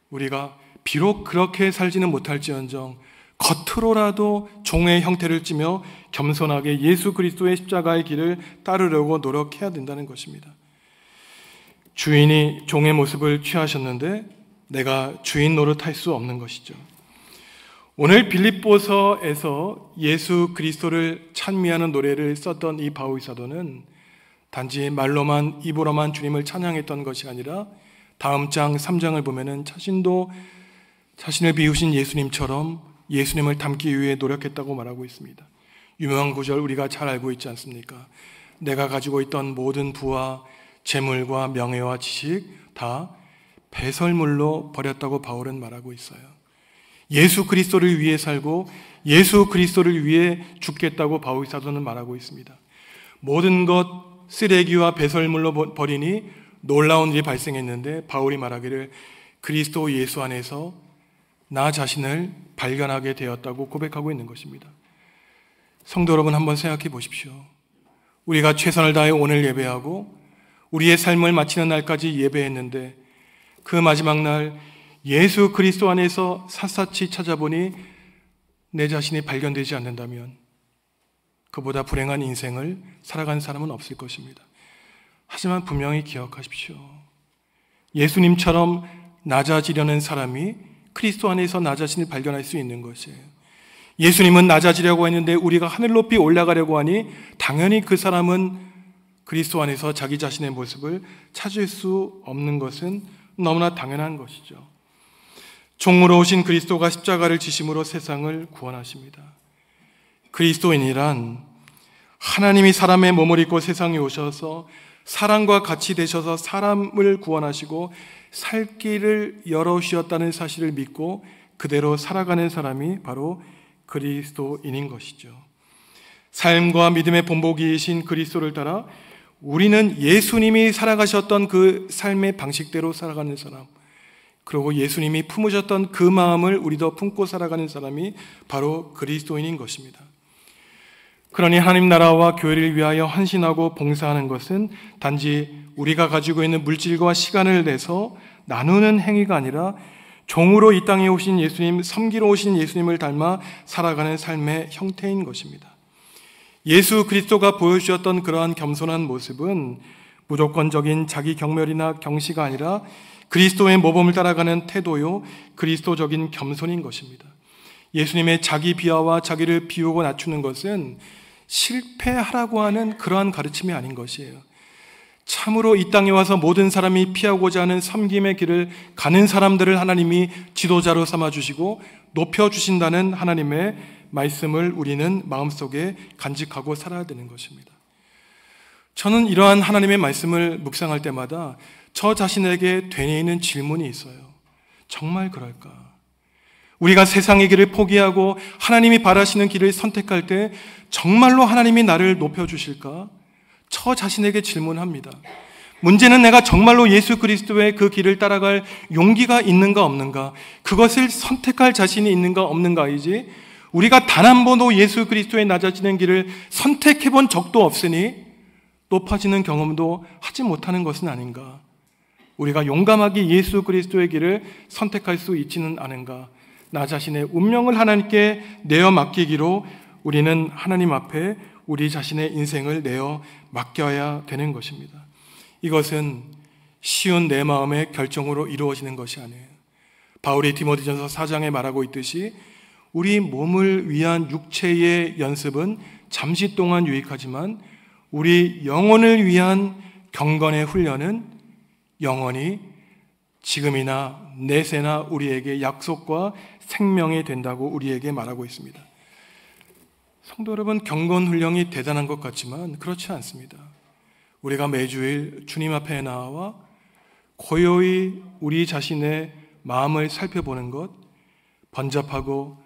우리가 비록 그렇게 살지는 못할지언정 겉으로라도 종의 형태를 띠며 겸손하게 예수 그리스도의 십자가의 길을 따르려고 노력해야 된다는 것입니다. 주인이 종의 모습을 취하셨는데 내가 주인 노릇할 수 없는 것이죠. 오늘 빌립보서에서 예수 그리스도를 찬미하는 노래를 썼던 이 바울 사도는 단지 말로만 입으로만 주님을 찬양했던 것이 아니라 다음 장 3장을 보면은 자신도 자신을 비우신 예수님처럼 예수님을 닮기 위해 노력했다고 말하고 있습니다. 유명한 구절 우리가 잘 알고 있지 않습니까? 내가 가지고 있던 모든 부와 재물과 명예와 지식 다 배설물로 버렸다고 바울은 말하고 있어요. 예수 그리스도를 위해 살고 예수 그리스도를 위해 죽겠다고 바울 사도는 말하고 있습니다. 모든 것 쓰레기와 배설물로 버리니 놀라운 일이 발생했는데 바울이 말하기를 그리스도 예수 안에서 나 자신을 발견하게 되었다고 고백하고 있는 것입니다. 성도 여러분, 한번 생각해 보십시오. 우리가 최선을 다해 오늘 예배하고 우리의 삶을 마치는 날까지 예배했는데 그 마지막 날 예수 그리스도 안에서 샅샅이 찾아보니 내 자신이 발견되지 않는다면 그보다 불행한 인생을 살아간 사람은 없을 것입니다. 하지만 분명히 기억하십시오. 예수님처럼 낮아지려는 사람이 그리스도 안에서 나 자신을 발견할 수 있는 것이에요. 예수님은 낮아지려고 했는데 우리가 하늘 높이 올라가려고 하니 당연히 그 사람은 그리스도 안에서 자기 자신의 모습을 찾을 수 없는 것은 너무나 당연한 것이죠. 종으로 오신 그리스도가 십자가를 지심으로 세상을 구원하십니다. 그리스도인이란 하나님이 사람의 몸을 입고 세상에 오셔서 사람과 같이 되셔서 사람을 구원하시고 살 길을 열어주셨다는 사실을 믿고 그대로 살아가는 사람이 바로 그리스도인인 것이죠. 삶과 믿음의 본보기이신 그리스도를 따라 우리는 예수님이 살아가셨던 그 삶의 방식대로 살아가는 사람, 그리고 예수님이 품으셨던 그 마음을 우리도 품고 살아가는 사람이 바로 그리스도인인 것입니다. 그러니 하나님 나라와 교회를 위하여 헌신하고 봉사하는 것은 단지 우리가 가지고 있는 물질과 시간을 내서 나누는 행위가 아니라 종으로 이 땅에 오신 예수님, 섬기러 오신 예수님을 닮아 살아가는 삶의 형태인 것입니다. 예수 그리스도가 보여주셨던 그러한 겸손한 모습은 무조건적인 자기 경멸이나 경시가 아니라 그리스도의 모범을 따라가는 태도요, 그리스도적인 겸손인 것입니다. 예수님의 자기 비하와 자기를 비우고 낮추는 것은 실패하라고 하는 그러한 가르침이 아닌 것이에요. 참으로 이 땅에 와서 모든 사람이 피하고자 하는 섬김의 길을 가는 사람들을 하나님이 지도자로 삼아주시고 높여주신다는 하나님의 말씀을 우리는 마음속에 간직하고 살아야 되는 것입니다. 저는 이러한 하나님의 말씀을 묵상할 때마다 저 자신에게 되뇌이는 질문이 있어요. 정말 그럴까? 우리가 세상의 길을 포기하고 하나님이 바라시는 길을 선택할 때 정말로 하나님이 나를 높여주실까? 저 자신에게 질문합니다. 문제는 내가 정말로 예수 그리스도의 그 길을 따라갈 용기가 있는가 없는가, 그것을 선택할 자신이 있는가 없는가이지, 우리가 단 한 번도 예수 그리스도의 낮아지는 길을 선택해 본 적도 없으니 높아지는 경험도 하지 못하는 것은 아닌가? 우리가 용감하게 예수 그리스도의 길을 선택할 수 있지는 않은가? 나 자신의 운명을 하나님께 내어 맡기기로 우리는 하나님 앞에 우리 자신의 인생을 내어 맡겨야 되는 것입니다. 이것은 쉬운 내 마음의 결정으로 이루어지는 것이 아니에요. 바울이 디모데전서 4장에 말하고 있듯이 우리 몸을 위한 육체의 연습은 잠시 동안 유익하지만 우리 영혼을 위한 경건의 훈련은 영원히 지금이나 내세나 우리에게 약속과 생명이 된다고 우리에게 말하고 있습니다. 성도 여러분, 경건 훈련이 대단한 것 같지만 그렇지 않습니다. 우리가 매주일 주님 앞에 나와 고요히 우리 자신의 마음을 살펴보는 것, 번잡하고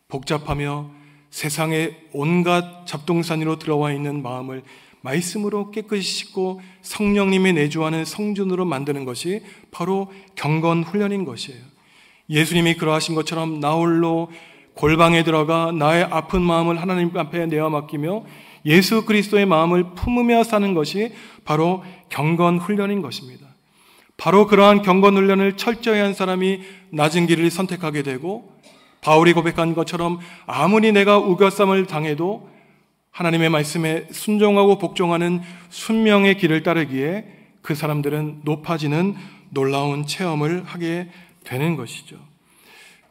복잡하며 세상에 온갖 잡동사니로 들어와 있는 마음을 말씀으로 깨끗이 씻고 성령님이 내주하는 성전으로 만드는 것이 바로 경건 훈련인 것이에요. 예수님이 그러하신 것처럼 나 홀로 골방에 들어가 나의 아픈 마음을 하나님 앞에 내어 맡기며 예수 그리스도의 마음을 품으며 사는 것이 바로 경건 훈련인 것입니다. 바로 그러한 경건 훈련을 철저히 한 사람이 낮은 길을 선택하게 되고, 바울이 고백한 것처럼 아무리 내가 우겨쌈을 당해도 하나님의 말씀에 순종하고 복종하는 순명의 길을 따르기에 그 사람들은 높아지는 놀라운 체험을 하게 되는 것이죠.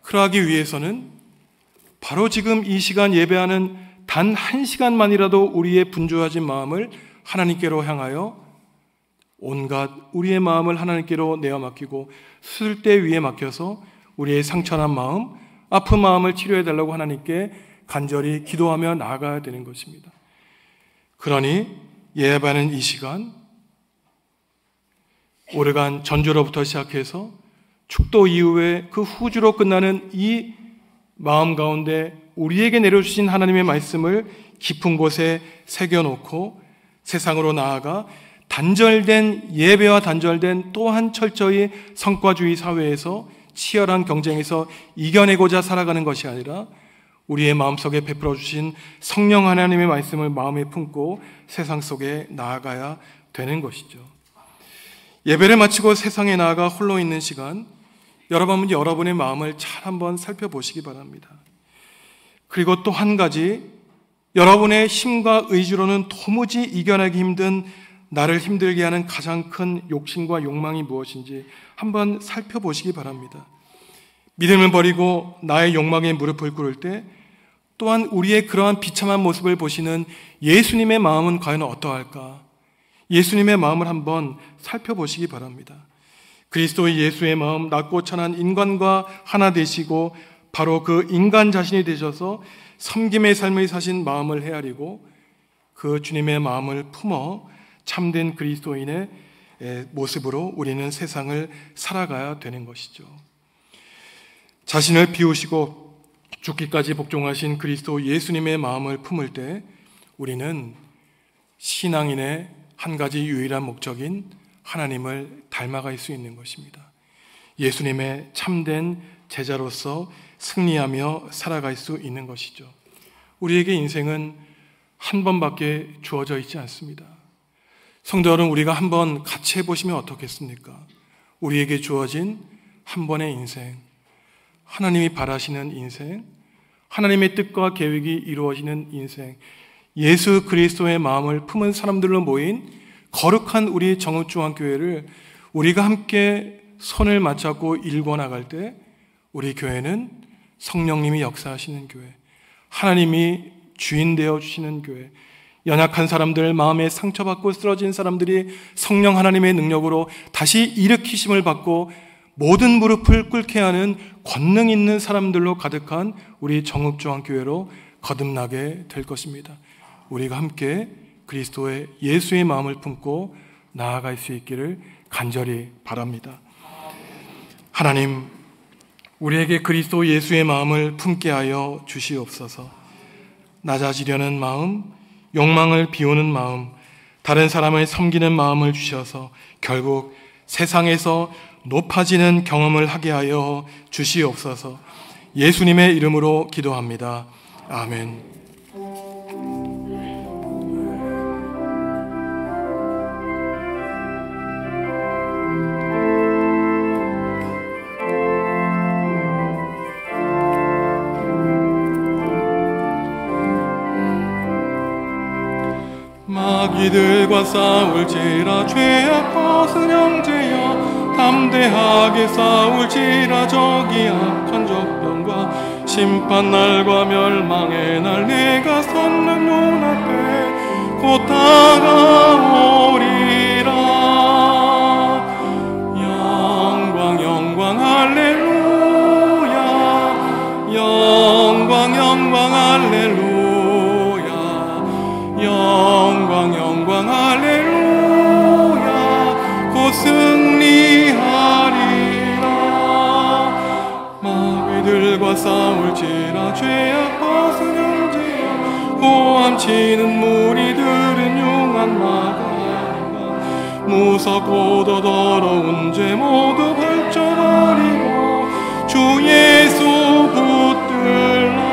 그러하기 위해서는 바로 지금 이 시간 예배하는 단 한 시간만이라도 우리의 분주해진 마음을 하나님께로 향하여 온갖 우리의 마음을 하나님께로 내어 맡기고 수술대 위에 맡겨서 우리의 상처난 마음, 아픈 마음을 치료해 달라고 하나님께 간절히 기도하며 나아가야 되는 것입니다. 그러니 예배하는 이 시간, 오래간 전주로부터 시작해서 축도 이후에 그 후주로 끝나는 이 마음 가운데 우리에게 내려주신 하나님의 말씀을 깊은 곳에 새겨놓고 세상으로 나아가 단절된 예배와 단절된 또한 철저히 성과주의 사회에서 치열한 경쟁에서 이겨내고자 살아가는 것이 아니라 우리의 마음속에 베풀어 주신 성령 하나님의 말씀을 마음에 품고 세상 속에 나아가야 되는 것이죠. 예배를 마치고 세상에 나아가 홀로 있는 시간, 여러분은 여러분의 마음을 잘 한번 살펴보시기 바랍니다. 그리고 또 한 가지, 여러분의 힘과 의지로는 도무지 이겨내기 힘든 나를 힘들게 하는 가장 큰 욕심과 욕망이 무엇인지 한번 살펴보시기 바랍니다. 믿음을 버리고 나의 욕망에 무릎을 꿇을 때 또한 우리의 그러한 비참한 모습을 보시는 예수님의 마음은 과연 어떠할까? 예수님의 마음을 한번 살펴보시기 바랍니다. 그리스도의 예수의 마음, 낮고 천한 인간과 하나 되시고 바로 그 인간 자신이 되셔서 섬김의 삶을 사신 마음을 헤아리고 그 주님의 마음을 품어 참된 그리스도인의 모습으로 우리는 세상을 살아가야 되는 것이죠. 자신을 비우시고 죽기까지 복종하신 그리스도 예수님의 마음을 품을 때 우리는 신앙인의 한 가지 유일한 목적인 하나님을 닮아갈 수 있는 것입니다. 예수님의 참된 제자로서 승리하며 살아갈 수 있는 것이죠. 우리에게 인생은 한 번밖에 주어져 있지 않습니다. 성도 여러분, 우리가 한번 같이 해보시면 어떻겠습니까? 우리에게 주어진 한 번의 인생, 하나님이 바라시는 인생, 하나님의 뜻과 계획이 이루어지는 인생, 예수 그리스도의 마음을 품은 사람들로 모인 거룩한 우리 정읍중앙교회를 우리가 함께 손을 맞잡고 일궈 나갈 때 우리 교회는 성령님이 역사하시는 교회, 하나님이 주인 되어주시는 교회, 연약한 사람들, 마음에 상처받고 쓰러진 사람들이 성령 하나님의 능력으로 다시 일으키심을 받고 모든 무릎을 꿇게 하는 권능 있는 사람들로 가득한 우리 정읍중앙교회로 거듭나게 될 것입니다. 우리가 함께 그리스도의 예수의 마음을 품고 나아갈 수 있기를 간절히 바랍니다. 하나님, 우리에게 그리스도 예수의 마음을 품게 하여 주시옵소서. 낮아지려는 마음, 욕망을 비우는 마음, 다른 사람을 섬기는 마음을 주셔서 결국 세상에서 높아지는 경험을 하게 하여 주시옵소서. 예수님의 이름으로 기도합니다. 아멘. 마귀들과 싸울지라 죄악 벗은 형제여, 담대하게 싸울지라 저기 악한 적병과 심판날과 멸망의 날 내가 섰는 눈앞에 곧 다가오리라. 영광 영광 할렐루야, 영광 영광 할렐루야, 영광 영광 할렐루야, 곧 승리하리라. 마귀들과 싸울지라 죄악 벗은 형제여, 고함치는 무리들은 흉한 마가 아닌가. 무섭고도 더러운 죄 모두 벌쳐버리고 주 예수 붙들라.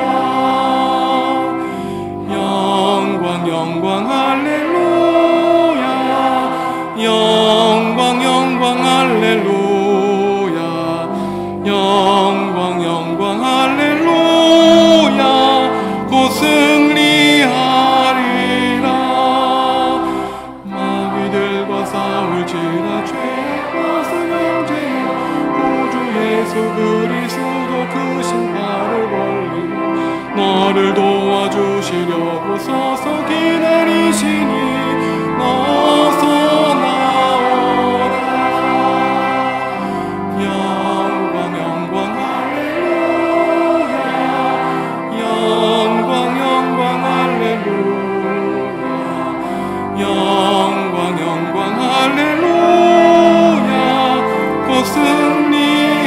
아니라 죄의 벗은 형제여 구주 예수 그리스도 그 신발을 벌리고 너를 도와주시려고 서서 기다리시니 어서 나오라. 영광 영광 할렐루야 영광 영광 할렐루야 영광 영광 할렐루야 곧 승리하리라.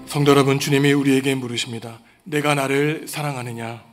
성도 여러분, 주님이 우리에게 물으십니다. 내가 나를 사랑하느냐?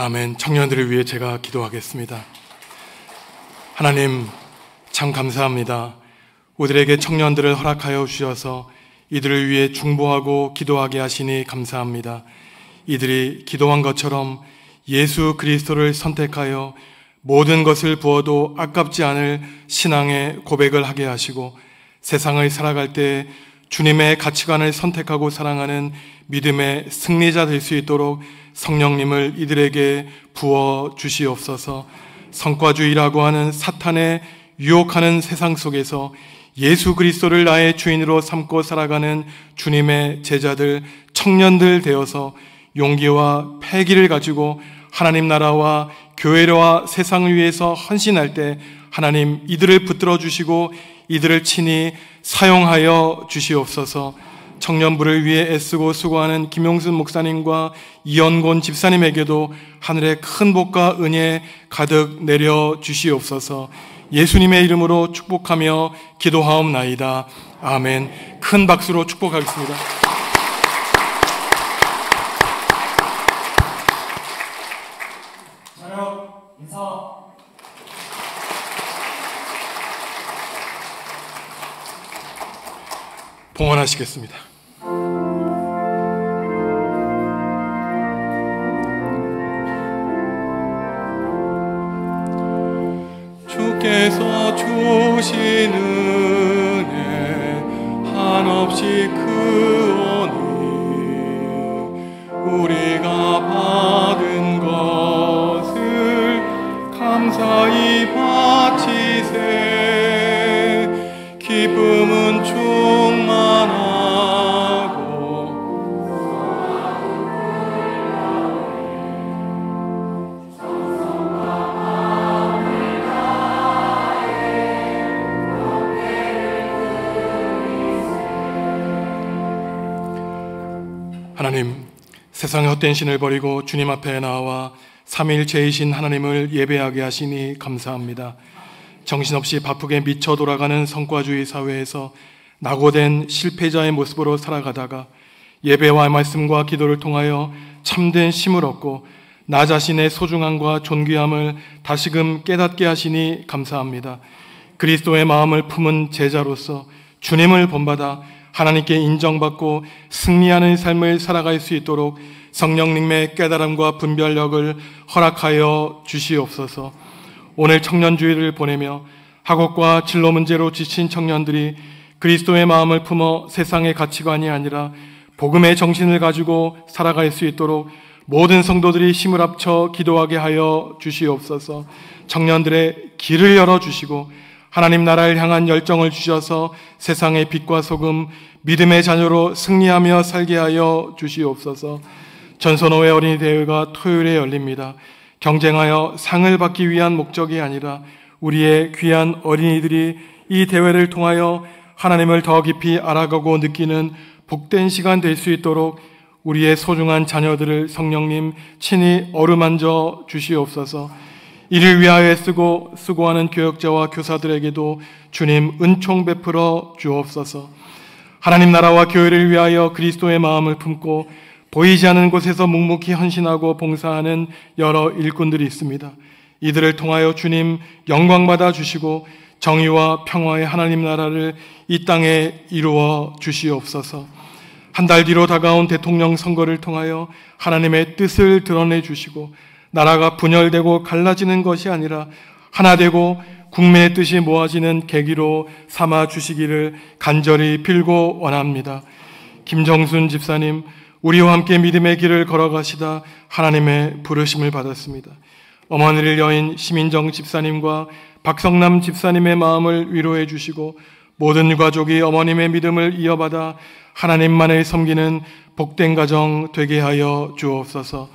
아멘. 청년들을 위해 제가 기도하겠습니다. 하나님, 참 감사합니다. 우리에게 청년들을 허락하여 주셔서 이들을 위해 중보하고 기도하게 하시니 감사합니다. 이들이 기도한 것처럼 예수 그리스도를 선택하여 모든 것을 부어도 아깝지 않을 신앙의 고백을 하게 하시고 세상을 살아갈 때 주님의 가치관을 선택하고 사랑하는 믿음의 승리자 될 수 있도록 성령님을 이들에게 부어 주시옵소서. 성과주의라고 하는 사탄의 유혹하는 세상 속에서 예수 그리스도를 나의 주인으로 삼고 살아가는 주님의 제자들, 청년들 되어서 용기와 패기를 가지고 하나님 나라와 교회와 세상을 위해서 헌신할 때 하나님 이들을 붙들어 주시고 이들을 친히 사용하여 주시옵소서. 청년부를 위해 애쓰고 수고하는 김용순 목사님과 이연곤 집사님에게도 하늘의 큰 복과 은혜 가득 내려 주시옵소서. 예수님의 이름으로 축복하며 기도하옵나이다. 아멘. 큰 박수로 축복하겠습니다. 저녁 인사. 봉헌하시겠습니다. 주께서 주신 은혜 한없이 크오니 우리가 받은 것을 감사히 바치세. 기쁨은 충만하고 하나님, 세상의 헛된 신을 버리고 주님 앞에 나와 삼위일체이신 하나님을 예배하게 하시니 감사합니다. 정신없이 바쁘게 미쳐 돌아가는 성과주의 사회에서 낙오된 실패자의 모습으로 살아가다가 예배와 말씀과 기도를 통하여 참된 힘을 얻고 나 자신의 소중함과 존귀함을 다시금 깨닫게 하시니 감사합니다. 그리스도의 마음을 품은 제자로서 주님을 본받아 하나님께 인정받고 승리하는 삶을 살아갈 수 있도록 성령님의 깨달음과 분별력을 허락하여 주시옵소서. 오늘 청년주의를 보내며 학업과 진로 문제로 지친 청년들이 그리스도의 마음을 품어 세상의 가치관이 아니라 복음의 정신을 가지고 살아갈 수 있도록 모든 성도들이 힘을 합쳐 기도하게 하여 주시옵소서. 청년들의 길을 열어주시고 하나님 나라를 향한 열정을 주셔서 세상의 빛과 소금, 믿음의 자녀로 승리하며 살게 하여 주시옵소서. 전선호회 어린이 대회가 토요일에 열립니다. 경쟁하여 상을 받기 위한 목적이 아니라 우리의 귀한 어린이들이 이 대회를 통하여 하나님을 더 깊이 알아가고 느끼는 복된 시간 될 수 있도록 우리의 소중한 자녀들을 성령님 친히 어루만져 주시옵소서. 이를 위하여 수고하는 교역자와 교사들에게도 주님 은총 베풀어 주옵소서. 하나님 나라와 교회를 위하여 그리스도의 마음을 품고 보이지 않는 곳에서 묵묵히 헌신하고 봉사하는 여러 일꾼들이 있습니다. 이들을 통하여 주님 영광받아 주시고 정의와 평화의 하나님 나라를 이 땅에 이루어 주시옵소서. 한 달 뒤로 다가온 대통령 선거를 통하여 하나님의 뜻을 드러내 주시고 나라가 분열되고 갈라지는 것이 아니라 하나 되고 국민의 뜻이 모아지는 계기로 삼아 주시기를 간절히 빌고 원합니다. 김정순 집사님, 우리와 함께 믿음의 길을 걸어가시다 하나님의 부르심을 받았습니다. 어머니를 여인 심인정 집사님과 박성남 집사님의 마음을 위로해 주시고 모든 가족이 어머님의 믿음을 이어받아 하나님만을 섬기는 복된 가정 되게 하여 주옵소서.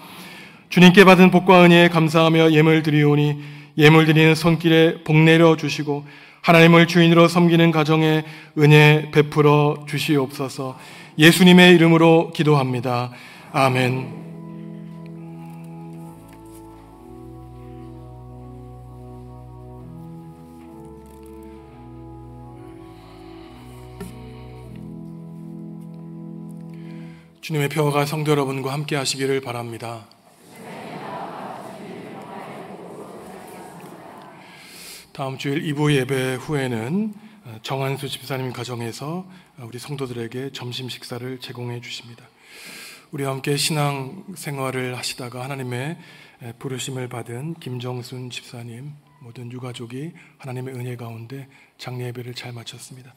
주님께 받은 복과 은혜에 감사하며 예물 드리오니 예물 드리는 손길에 복 내려 주시고 하나님을 주인으로 섬기는 가정에 은혜 베풀어 주시옵소서. 예수님의 이름으로 기도합니다. 아멘. 주님의 평화가 성도 여러분과 함께 하시기를 바랍니다. 다음 주일 2부 예배 후에는 정한수 집사님 가정에서 우리 성도들에게 점심 식사를 제공해 주십니다. 우리와 함께 신앙 생활을 하시다가 하나님의 부르심을 받은 김정순 집사님, 모든 유가족이 하나님의 은혜 가운데 장례 예배를 잘 마쳤습니다.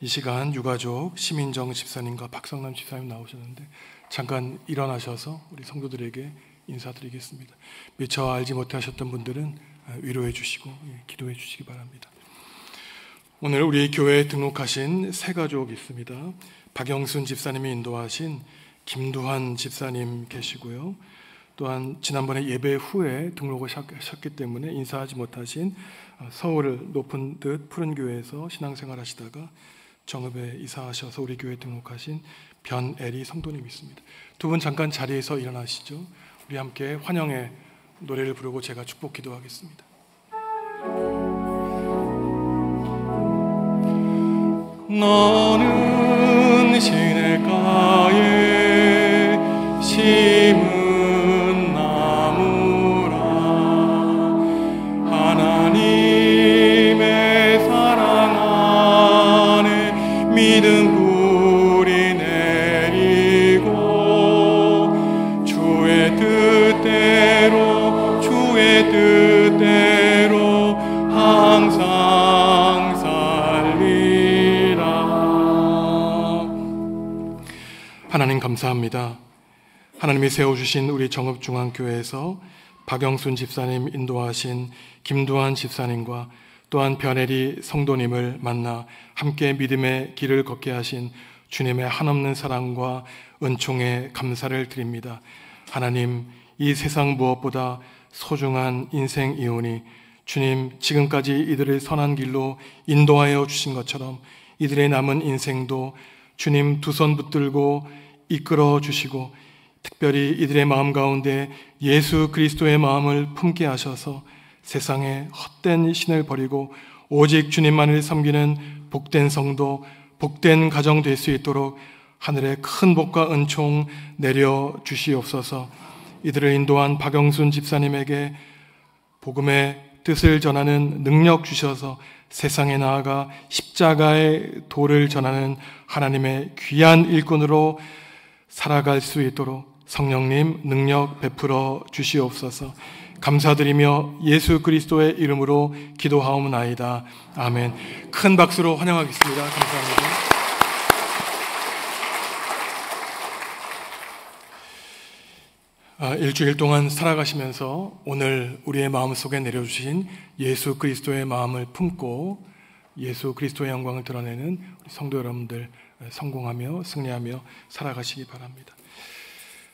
이 시간 유가족 심인정 집사님과 박성남 집사님 나오셨는데 잠깐 일어나셔서 우리 성도들에게 인사드리겠습니다. 미처 알지 못하셨던 분들은 위로해 주시고 기도해 주시기 바랍니다. 오늘 우리 교회에 등록하신 새 가족 있습니다. 박영순 집사님이 인도하신 김두한 집사님 계시고요. 또한 지난번에 예배 후에 등록을 하셨기 때문에 인사하지 못하신 서울 높은 듯 푸른 교회에서 신앙생활 하시다가 정읍에 이사하셔서 우리 교회에 등록하신 변애리 성도님 있습니다. 두 분 잠깐 자리에서 일어나시죠. 우리 함께 환영의 노래를 부르고 제가 축복 기도하겠습니다. 너는 시냇가에 심은 나무라 하나님의 사랑 안에 믿음 뿌리 내리고 주의 뜻대로 항상 살리라. 하나님 감사합니다. 하나님이 세워주신 우리 정읍중앙교회에서 박영순 집사님 인도하신 김두한 집사님과 또한 변혜리 성도님을 만나 함께 믿음의 길을 걷게 하신 주님의 한없는 사랑과 은총에 감사를 드립니다. 하나님, 이 세상 무엇보다 소중한 인생 이혼이 주님 지금까지 이들을 선한 길로 인도하여 주신 것처럼 이들의 남은 인생도 주님 두 손 붙들고 이끌어 주시고 특별히 이들의 마음 가운데 예수 그리스도의 마음을 품게 하셔서 세상에 헛된 신을 버리고 오직 주님만을 섬기는 복된 성도, 복된 가정 될 수 있도록 하늘의 큰 복과 은총 내려 주시옵소서. 이들을 인도한 박영순 집사님에게 복음의 뜻을 전하는 능력 주셔서 세상에 나아가 십자가의 도를 전하는 하나님의 귀한 일꾼으로 살아갈 수 있도록 성령님 능력 베풀어 주시옵소서. 감사드리며 예수 그리스도의 이름으로 기도하옵나이다. 아멘. 큰 박수로 환영하겠습니다. 감사합니다. 일주일 동안 살아가시면서 오늘 우리의 마음속에 내려주신 예수 그리스도의 마음을 품고 예수 그리스도의 영광을 드러내는 우리 성도 여러분들 성공하며 승리하며 살아가시기 바랍니다.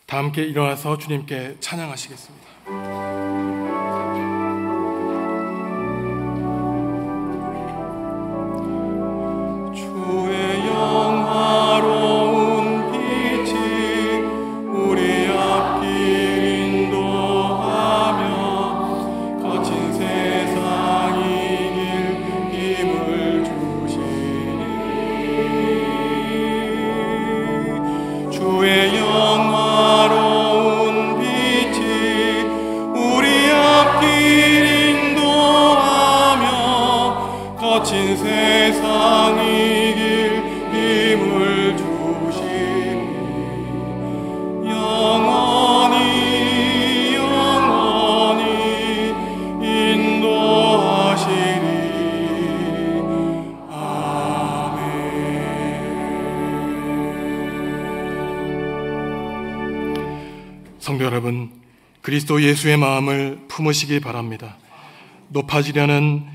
다 함께 일어나서 주님께 찬양하시겠습니다. 주의 영화로운 빛이 우리 앞길 인도하며 거친 세상 이길 힘을 주시니 주의 영화로운 빛이 우리 앞길 인도하며 거친 세상 이길 힘을 주시니 영원히 인도하시리. 아멘. 성도 여러분, 그리스도 예수의 마음을 품으시기 바랍니다. 높아지려는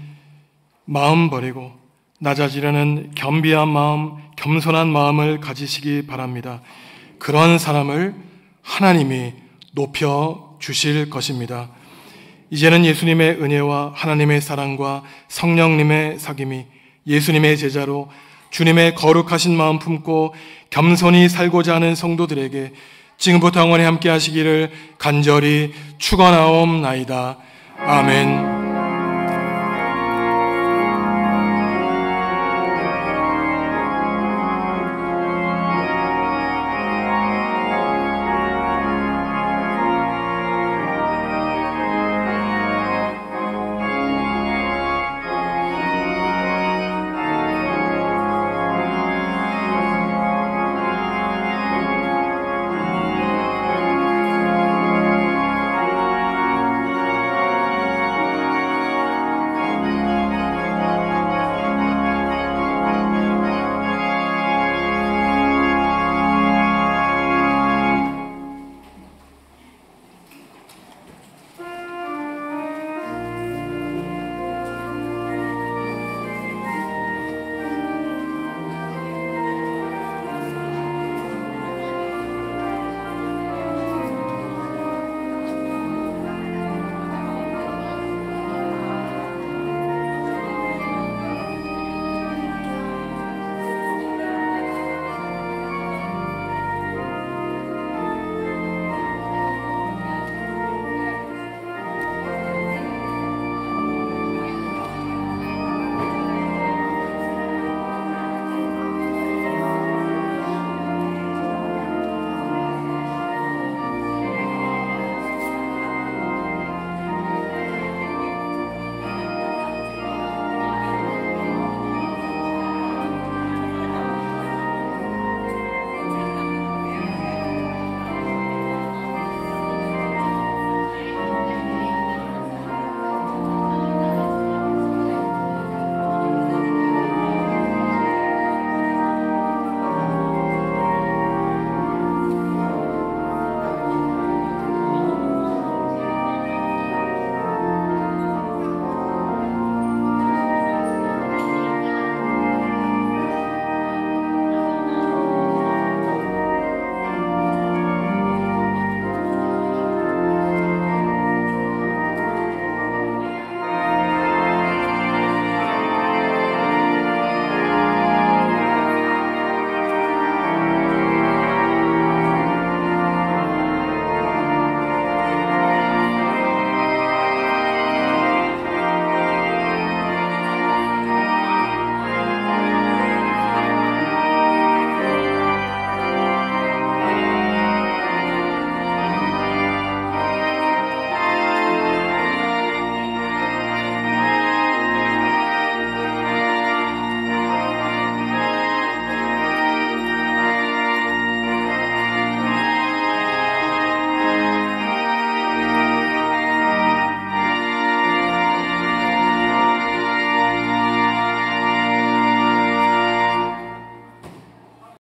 마음 버리고 낮아지려는 겸비한 마음, 겸손한 마음을 가지시기 바랍니다. 그런 사람을 하나님이 높여 주실 것입니다. 이제는 예수님의 은혜와 하나님의 사랑과 성령님의 사귐이 예수님의 제자로 주님의 거룩하신 마음 품고 겸손히 살고자 하는 성도들에게 지금부터 영원히 함께 하시기를 간절히 축원하옵나이다. 아멘.